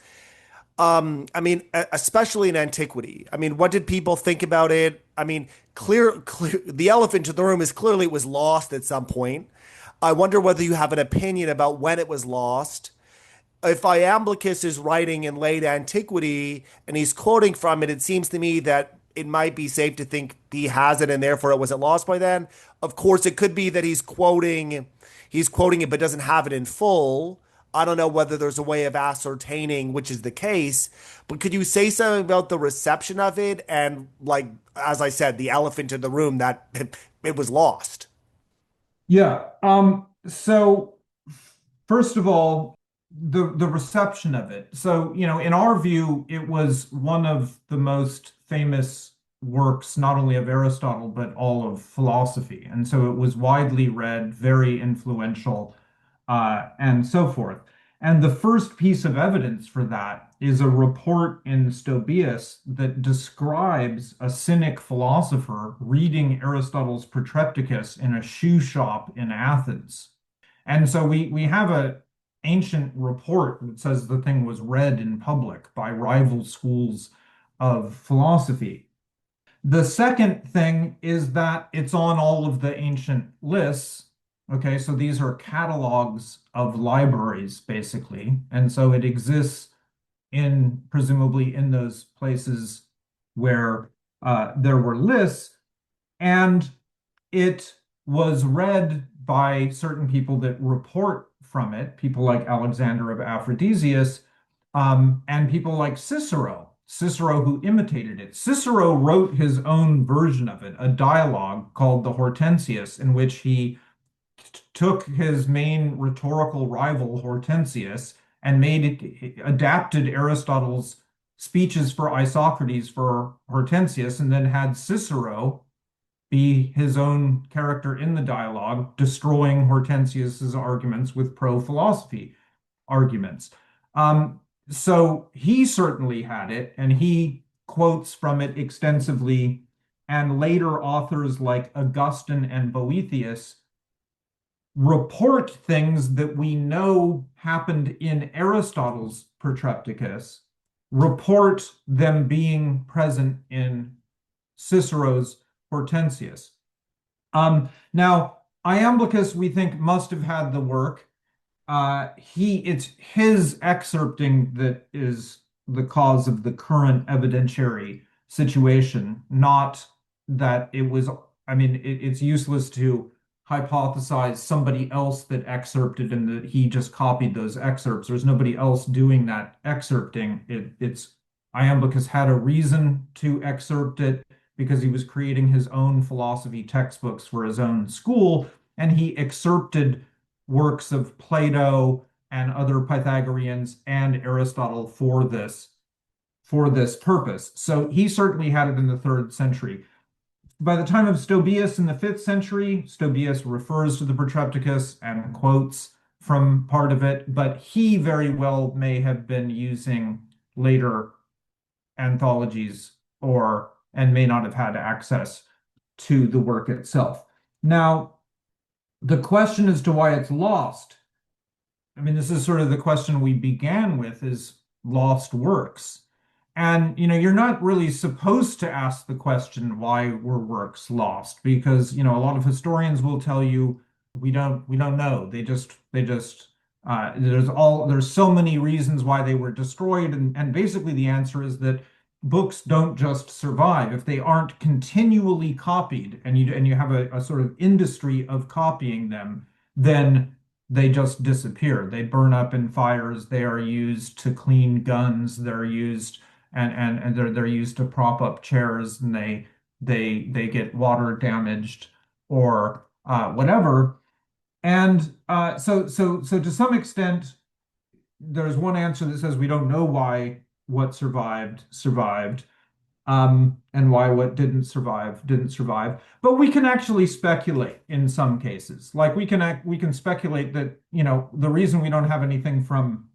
Especially in antiquity. I mean, what did people think about it? I mean, the elephant in the room is clearly it was lost at some point. I wonder whether you have an opinion about when it was lost. If Iamblichus is writing in late antiquity and he's quoting from it, it seems to me that it might be safe to think he has it and therefore it wasn't lost by then. Of course, it could be that he's quoting it but doesn't have it in full. I don't know whether there's a way of ascertaining which is the case, but could you say something about the reception of it and, like, as I said, the elephant in the room that it was lost? Yeah. So first of all, the reception of it. So, in our view, it was one of the most famous works, not only of Aristotle, but all of philosophy. And so it was widely read, very influential, and so forth. And the first piece of evidence for that is a report in Stobaeus that describes a Cynic philosopher reading Aristotle's Protrepticus in a shoe shop in Athens. And so we have a ancient report that says the thing was read in public by rival schools of philosophy. The second thing is that it's on all of the ancient lists. Okay, so these are catalogs of libraries, basically. And so it exists in presumably in those places where there were lists, and it was read by certain people that report from it, people like Alexander of Aphrodisias, and people like Cicero who imitated it. Cicero wrote his own version of it, a dialogue called the Hortensius, in which he took his main rhetorical rival Hortensius and adapted Aristotle's speeches for Isocrates for Hortensius, and then had Cicero be his own character in the dialogue, destroying Hortensius's arguments with pro-philosophy arguments. So he certainly had it, and he quotes from it extensively. And later authors like Augustine and Boethius report things that we know happened in Aristotle's Protrepticus, report them being present in Cicero's Hortensius. Now, Iamblichus, we think, must have had the work. It's his excerpting that is the cause of the current evidentiary situation, not that it was, I mean, it's useless to hypothesize somebody else that excerpted and that he just copied those excerpts. There's nobody else doing that excerpting. It's Iamblichus had a reason to excerpt it because he was creating his own philosophy textbooks for his own school, and he excerpted works of Plato and other Pythagoreans and Aristotle for this purpose. So he certainly had it in the third century. By the time of Stobaeus in the fifth century, Stobaeus refers to the Protrepticus and quotes from part of it, but he very well may have been using later anthologies and may not have had access to the work itself. Now, the question as to why it's lost, I mean, this is sort of the question we began with, is lost works. And, you're not really supposed to ask the question, why were works lost? Because, a lot of historians will tell you, we don't know. There's so many reasons why they were destroyed. And basically the answer is that books don't just survive. If they aren't continually copied and you have a sort of industry of copying them, then they just disappear. They burn up in fires. They are used to clean guns. They're used and they're used to prop up chairs, and they get water damaged or whatever. And so to some extent, there's one answer that says we don't know why what survived, and why what didn't survive. But we can actually speculate in some cases. Like we can speculate that, the reason we don't have anything from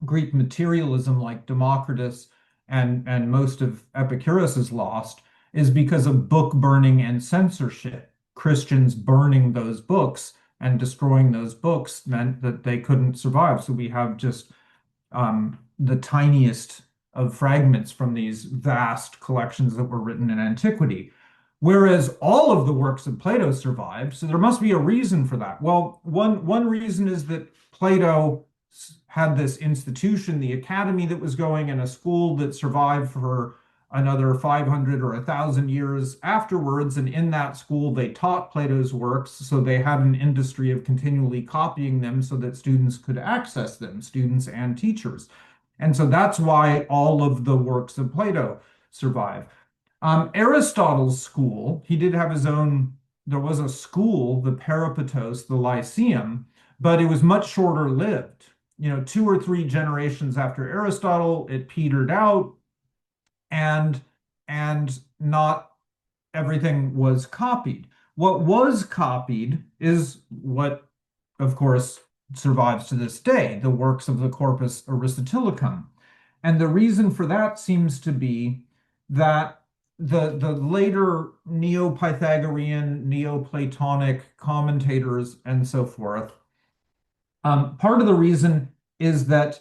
Greek materialism like Democritus and most of Epicurus is lost is because of book burning and censorship. Christians burning those books and destroying those books meant that they couldn't survive. So we have just the tiniest of fragments from these vast collections that were written in antiquity. Whereas all of the works of Plato survived, so there must be a reason for that. Well, one reason is that Plato had this institution, the academy that was going, and a school that survived for another 500 or 1,000 years afterwards. And in that school, they taught Plato's works. So they had an industry of continually copying them so that students could access them, students and teachers. And so that's why all of the works of Plato survive. Aristotle's school, he did have his own, there was a school, the Peripatos, the Lyceum, but it was much shorter lived. 2 or 3 generations after Aristotle, it petered out, and not everything was copied. What was copied is what, of course, survives to this day, the works of the Corpus Aristotelicum. And the reason for that seems to be that the later Neo-Pythagorean, Neoplatonic commentators and so forth, part of the reason is that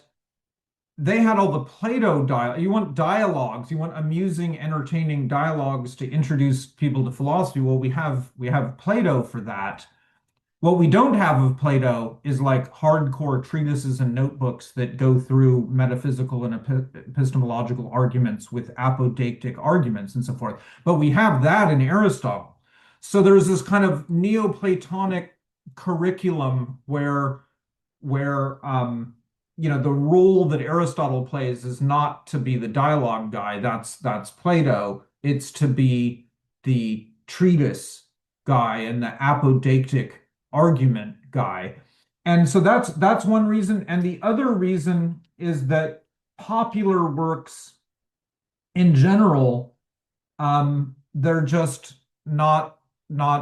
they had all the Plato dialogue. You want dialogues, you want amusing, entertaining dialogues to introduce people to philosophy. Well, we have Plato for that. What we don't have of Plato is like hardcore treatises and notebooks that go through metaphysical and epistemological arguments with apodeictic arguments and so forth. But we have that in Aristotle. So there's this kind of Neoplatonic curriculum where the role that Aristotle plays is not to be the dialogue guy. That's Plato. It's to be the treatise guy and the apodeictic argument guy. And so that's one reason. And the other reason is that popular works in general, they're just not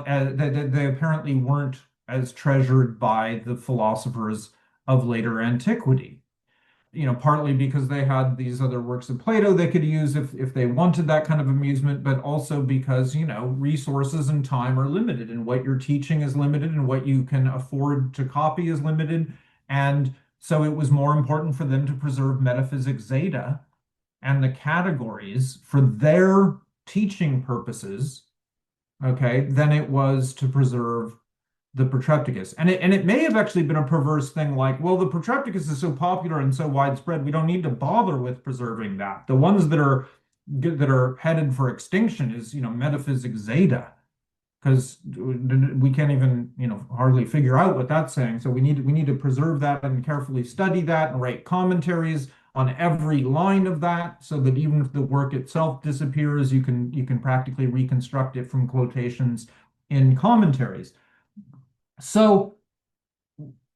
as they apparently weren't as treasured by the philosophers of later antiquity. Partly because they had these other works of Plato they could use if they wanted that kind of amusement, but also because, resources and time are limited, and what you're teaching is limited, and what you can afford to copy is limited. And so it was more important for them to preserve metaphysics zeta and the categories for their teaching purposes, okay, than it was to preserve the Protrepticus. And it may have actually been a perverse thing like, well, the Protrepticus is so popular and so widespread, we don't need to bother with preserving that. The ones that are headed for extinction is, metaphysics zeta, because we can't even, hardly figure out what that's saying. So we need to preserve that and carefully study that and write commentaries on every line of that, so that even if the work itself disappears, you can practically reconstruct it from quotations in commentaries. So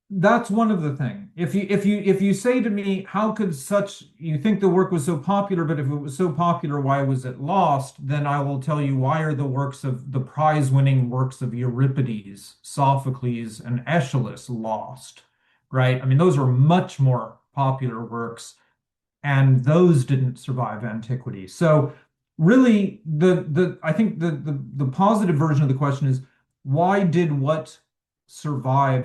that's one of the things. If you say to me, how could such you think the work was so popular, but if it was so popular, why was it lost? Then I will tell you, why are the works of the prize-winning works of Euripides, Sophocles, and Aeschylus lost? Right? I mean, those are much more popular works, and those didn't survive antiquity. So really, the I think the positive version of the question is, why did what survive?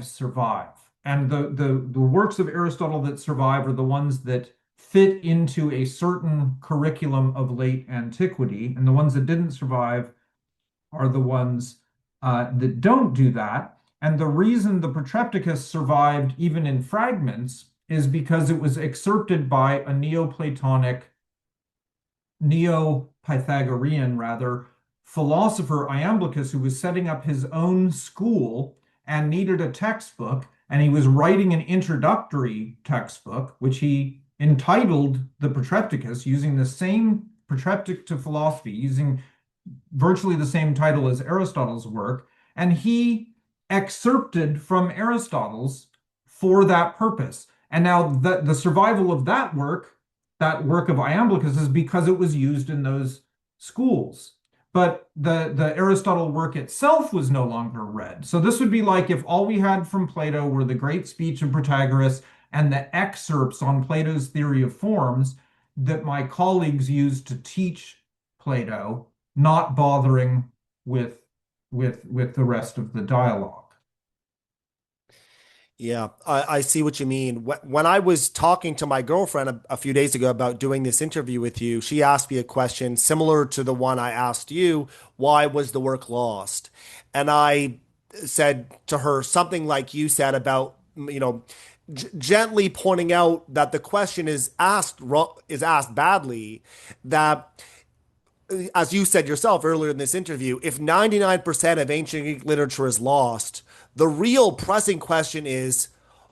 And the works of Aristotle that survive are the ones that fit into a certain curriculum of late antiquity, and the ones that didn't survive are the ones that don't do that. And the reason the Protrepticus survived even in fragments is because it was excerpted by a Neo-Pythagorean rather, philosopher Iamblichus, who was setting up his own school and needed a textbook, and he was writing an introductory textbook, which he entitled the Protrepticus, using the same Protreptic to philosophy, using virtually the same title as Aristotle's work, and he excerpted from Aristotle's for that purpose. And now the survival of that work of Iamblichus, is because it was used in those schools. But the Aristotle work itself was no longer read. So this would be like if all we had from Plato were the great speech of Protagoras and the excerpts on Plato's theory of forms that my colleagues used to teach Plato, not bothering with the rest of the dialogue. Yeah, I see what you mean. When I was talking to my girlfriend a few days ago about doing this interview with you, she asked me a question similar to the one I asked you. Why was the work lost? And I said to her something like you said about, gently pointing out that the question is asked badly, that as you said yourself earlier in this interview, if 99% of ancient Greek literature is lost, the real pressing question is,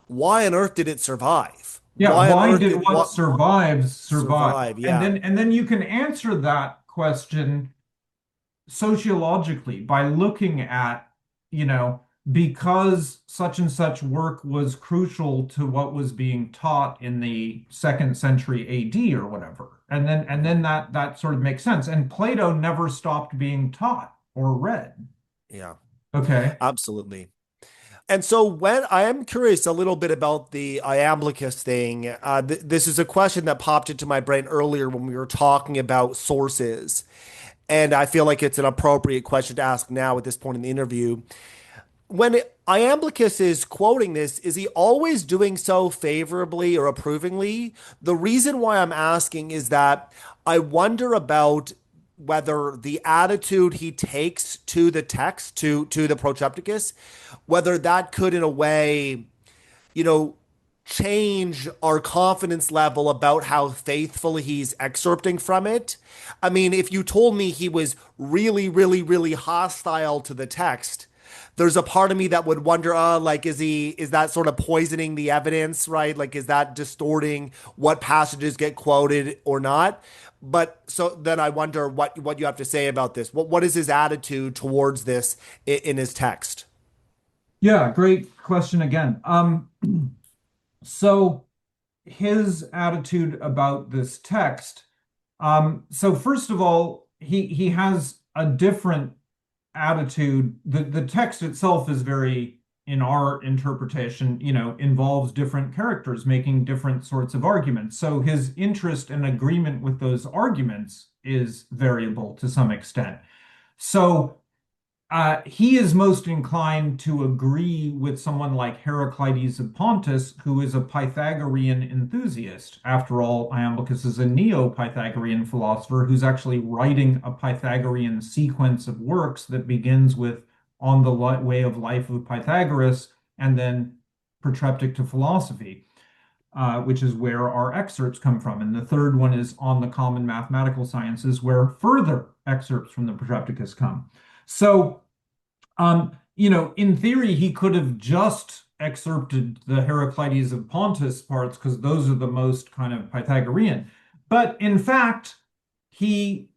why on earth did it survive? Yeah, Why on why earth did did what what survives survive? survive? And Yeah. then you can answer that question sociologically by looking at, you know, because such and such work was crucial to what was being taught in the second century AD or whatever. And then that sort of makes sense. And Plato never stopped being taught or read. Yeah, Okay. absolutely. And so, when I am curious a little bit about the iamblichus thing, this is a question that popped into my brain earlier when we were talking about sources. And I feel like it's an appropriate question to ask now at this point in the interview. When Iamblichus is quoting this, is he always doing so favorably or approvingly? The reason why I'm asking is that I wonder about whether the attitude he takes to the text, to the Protrepticus, whether that could, in a way, you know, change our confidence level about how faithfully he's excerpting from it. I mean, if you told me he was really, really, really hostile to the text, there's a part of me that would wonder, like, is that sort of poisoning the evidence, right? Like, is that distorting what passages get quoted or not? But so then I wonder what you have to say about this. What is his attitude towards this in his text? Yeah, great question again. So his attitude about this text. So first of all, he has a different attitude. The text itself is very, in our interpretation, involves different characters making different sorts of arguments. So his interest and agreement with those arguments is variable to some extent. So he is most inclined to agree with someone like Heraclides of Pontus, who is a Pythagorean enthusiast. After all, Iamblichus is a neo-Pythagorean philosopher who's actually writing a Pythagorean sequence of works that begins with On the Way of Life of Pythagoras and then Protreptic to Philosophy, which is where our excerpts come from. And the third one is On the Common Mathematical Sciences, where further excerpts from the Protrepticus come. So, in theory, he could have just excerpted the Heraclides of Pontus parts because those are the most kind of Pythagorean. But in fact, he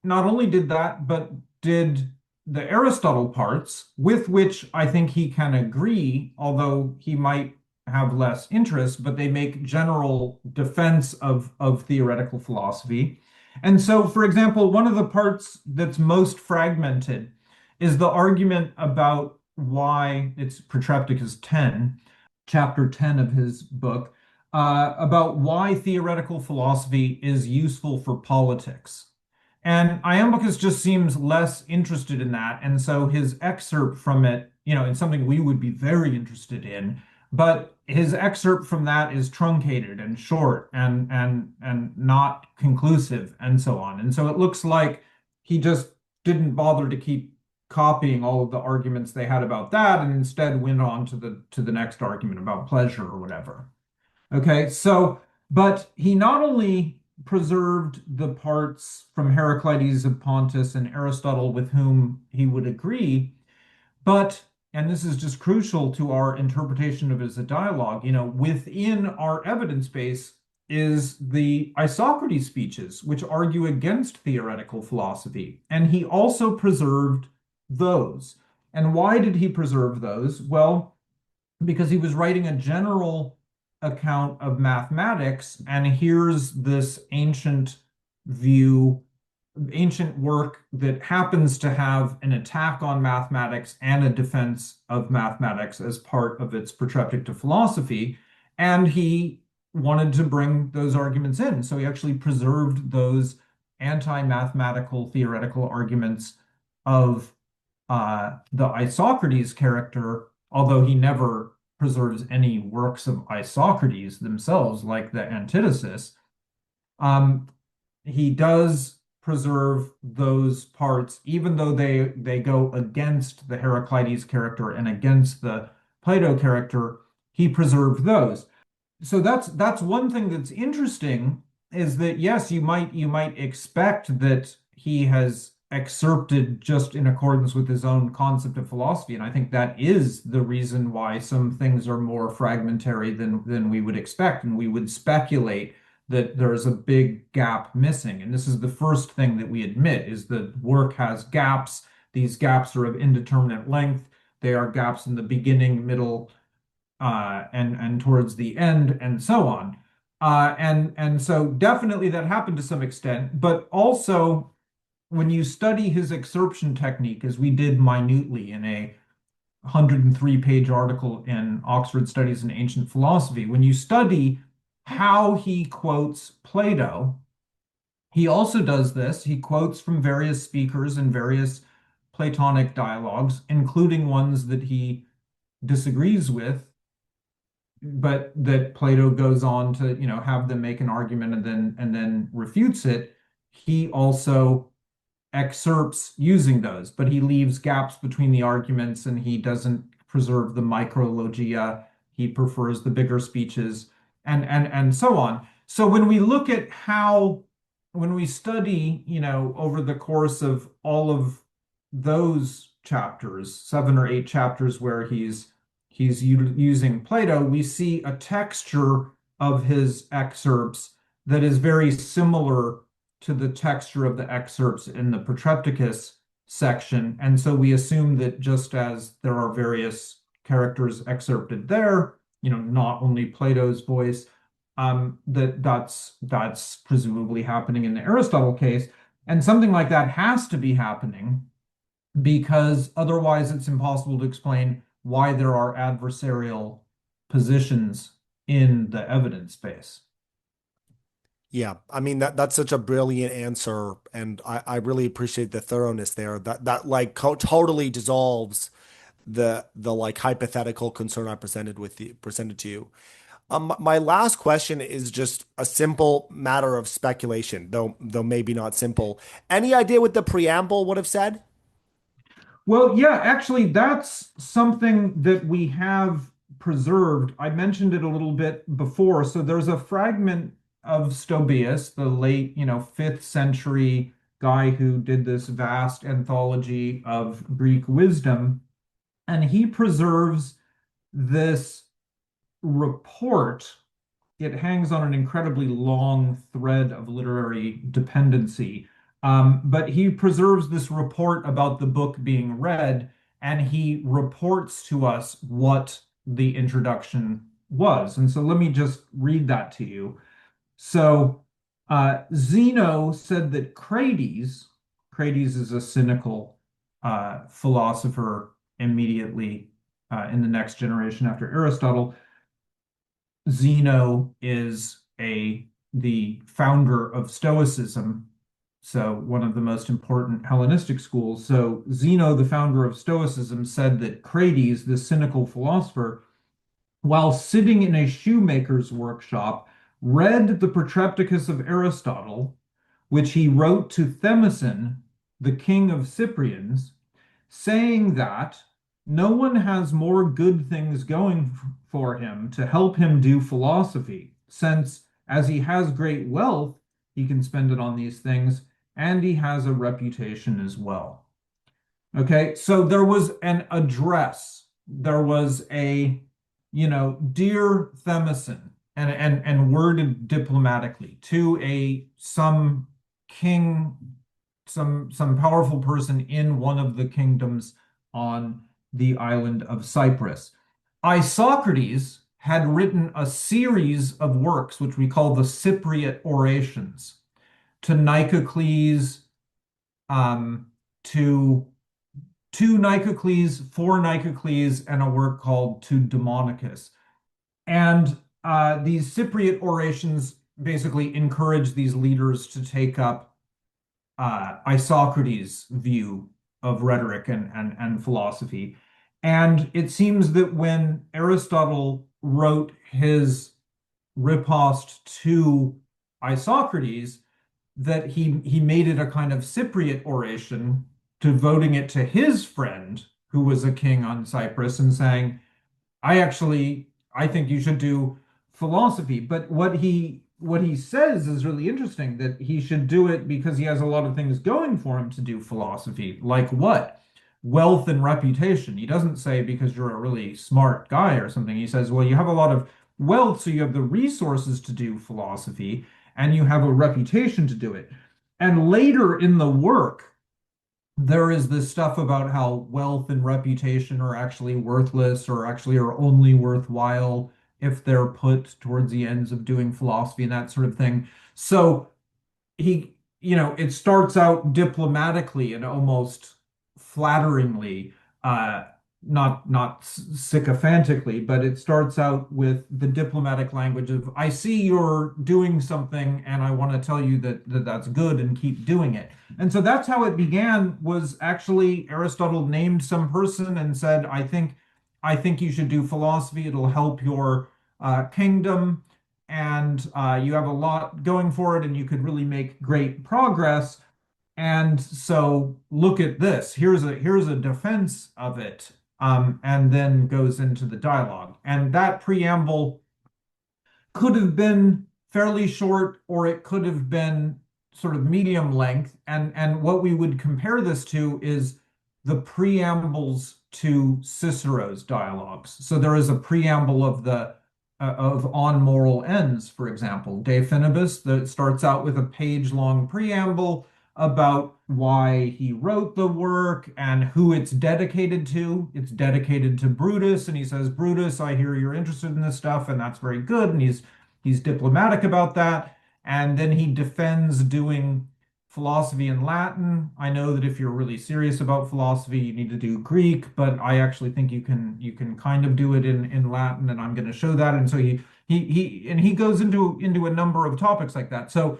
not only did that, but did the Aristotle parts, with which I think he can agree, although he might have less interest, but they make general defense of theoretical philosophy. And so, for example, one of the parts that's most fragmented is the argument about why it's Protrepticus 10, chapter 10 of his book, about why theoretical philosophy is useful for politics. And Iamblichus just seems less interested in that. And so his excerpt from it, is something we would be very interested in. But his excerpt from that is truncated and short and not conclusive and so on. And so it looks like he just didn't bother to keep copying all of the arguments they had about that and instead went on to the next argument about pleasure or whatever. Okay, so but he not only preserved the parts from Heraclides of Pontus and Aristotle with whom he would agree, but, and this is just crucial to our interpretation of it as a dialogue, within our evidence base is the Isocrates speeches, which argue against theoretical philosophy. And he also preserved those. And why did he preserve those? Well, because he was writing a general account of mathematics, and here's this ancient work that happens to have an attack on mathematics and a defense of mathematics as part of its Protreptic to philosophy. And he wanted to bring those arguments in. So he actually preserved those anti-mathematical theoretical arguments of the Isocrates character, although he never preserves any works of Isocrates themselves, like the Antithesis. He does preserve those parts, even though they go against the Heraclides character and against the Plato character. He preserved those. So that's one thing that's interesting is that yes, you might expect that he has excerpted just in accordance with his own concept of philosophy. And I think that is the reason why some things are more fragmentary than we would expect. And we would speculate that there's a big gap missing. And this is the first thing that we admit is that work has gaps. These gaps are of indeterminate length. They are gaps in the beginning, middle, and towards the end, and so on. And so definitely that happened to some extent, but also when you study his excerption technique, as we did minutely in a 103-page article in Oxford Studies in Ancient Philosophy, when you study how he quotes Plato, he also does this. He quotes from various speakers in various Platonic dialogues, including ones that he disagrees with, but that Plato goes on to, have them make an argument and then refutes it. He also excerpts using those, but he leaves gaps between the arguments and he doesn't preserve the micrologia. He prefers the bigger speeches and so on. So when we look at how, when we study, over the course of all of those chapters, 7 or 8 chapters where he's using Plato, we see a texture of his excerpts that is very similar to the texture of the excerpts in the Protrepticus section. And so we assume that just as there are various characters excerpted there, not only Plato's voice, that's presumably happening in the Aristotle case. And something like that has to be happening because otherwise it's impossible to explain why there are adversarial positions in the evidence base. Yeah, I mean that's such a brilliant answer, and I really appreciate the thoroughness there. That like totally dissolves the like hypothetical concern I presented to you. My last question is just a simple matter of speculation, though maybe not simple. Any idea what the preamble would have said? Well, yeah, actually, that's something that we have preserved. I mentioned it a little bit before. So there's a fragment of Stobaeus, the late, 5th century guy who did this vast anthology of Greek wisdom, and he preserves this report. It hangs on an incredibly long thread of literary dependency. But he preserves this report about the book being read, and he reports to us what the introduction was. And so let me just read that to you. So Zeno said that Crates is a cynical philosopher immediately in the next generation after Aristotle. Zeno is the founder of Stoicism, so one of the most important Hellenistic schools. So Zeno, the founder of Stoicism, said that Crates, the cynical philosopher, while sitting in a shoemaker's workshop, read the Protrepticus of Aristotle, which he wrote to Themison, the king of Cyprians, saying that no one has more good things going for him to help him do philosophy, since as he has great wealth, he can spend it on these things, and he has a reputation as well. Okay, so there was an address. There was dear Themison, and worded diplomatically to some king, some powerful person in one of the kingdoms on the island of Cyprus. Isocrates had written a series of works, which we call the Cypriot orations, to Nicocles, to Nicocles, for Nicocles, and a work called To Demonicus. And these Cypriot orations basically encourage these leaders to take up Isocrates' view of rhetoric and philosophy. And it seems that when Aristotle wrote his riposte to Isocrates, that he made it a kind of Cypriot oration, devoting it to his friend who was a king on Cyprus and saying, I think you should do philosophy. But what he what he says is really interesting, that he should do it because he has a lot of things going for him to do philosophy. Like what? Wealth and reputation. He doesn't say because you're a really smart guy or something. He says, well, you have a lot of wealth, so you have the resources to do philosophy, and you have a reputation to do it. And later in the work, there is this stuff about how wealth and reputation are actually worthless, or actually are only worthwhile if they're put towards the ends of doing philosophy and that sort of thing. So he, it starts out diplomatically and almost flatteringly, uh, not sycophantically, but it starts out with the diplomatic language of, I see you're doing something and I want to tell you that that's good and keep doing it. And so that's how it began, was actually Aristotle named some person and said, I think you should do philosophy. It'll help your kingdom, and you have a lot going for it, and you could really make great progress. And so look at this. Here's a defense of it, and then goes into the dialogue. And that preamble could have been fairly short, or it could have been sort of medium length. And what we would compare this to is the preambles to Cicero's dialogues. So there is a preamble of On Moral Ends, for example, De Finibus, that starts out with a page-long preamble about why he wrote the work and who it's dedicated to. It's dedicated to Brutus, and he says, Brutus, I hear you're interested in this stuff, and that's very good. And he's diplomatic about that. And then he defends doing philosophy in Latin. I know that if you're really serious about philosophy, you need to do Greek, but I actually think you can kind of do it in Latin, and I'm going to show that. And so he goes into a number of topics like that. So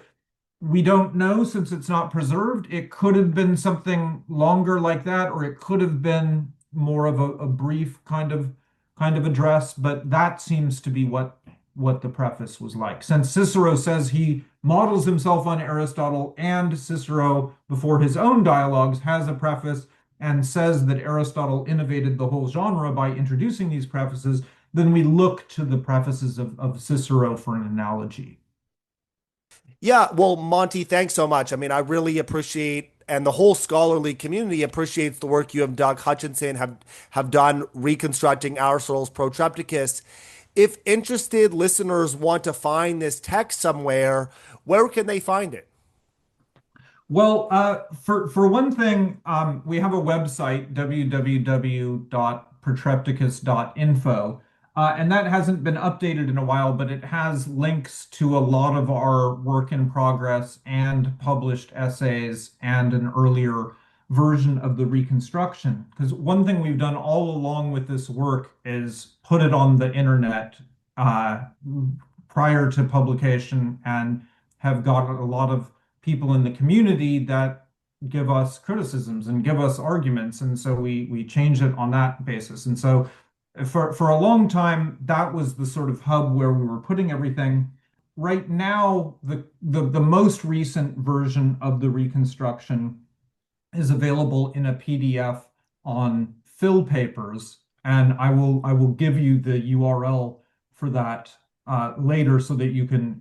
we don't know, since it's not preserved. It could have been something longer like that, or it could have been more of a brief kind of address. But that seems to be what the preface was like. Since Cicero says he models himself on Aristotle, and Cicero, before his own dialogues, has a preface and says that Aristotle innovated the whole genre by introducing these prefaces, then we look to the prefaces of Cicero for an analogy. Yeah, well, Monty, thanks so much. I mean, I really appreciate, and the whole scholarly community appreciates the work you and Doug Hutchinson have done reconstructing Aristotle's Protrepticus. If interested listeners want to find this text somewhere, where can they find it? Well, for one thing, we have a website, www.protrepticus.info, and that hasn't been updated in a while, but it has links to a lot of our work in progress and published essays and an earlier version of the reconstruction. Because one thing we've done all along with this work is put it on the internet uh, prior to publication, and have got a lot of people in the community that give us criticisms and give us arguments, and so we change it on that basis. And so for a long time, that was the sort of hub where we were putting everything. Right now, the most recent version of the reconstruction is available in a PDF on Fill Papers, and I will give you the URL for that later, so that you can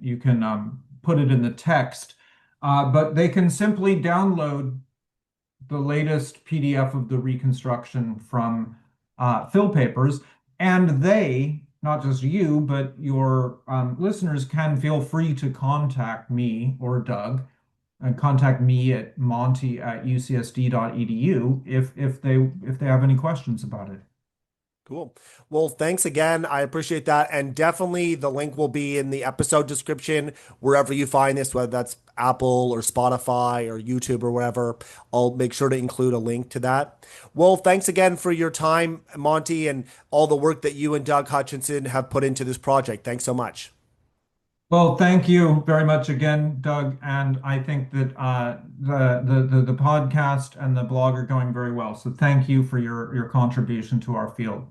put it in the text. But they can simply download the latest PDF of the reconstruction from Fill Papers, and they, not just you, but your listeners, can feel free to contact me or Doug, and contact me at monty@ucsd.edu if they have any questions about it. Cool. Well, thanks again. I appreciate that. And definitely the link will be in the episode description wherever you find this, whether that's Apple or Spotify or YouTube or wherever. I'll make sure to include a link to that. Well, thanks again for your time, Monty, and all the work that you and Doug Hutchinson have put into this project. Thanks so much. Well, thank you very much again, Doug. And I think that the podcast and the blog are going very well. So thank you for your contribution to our field.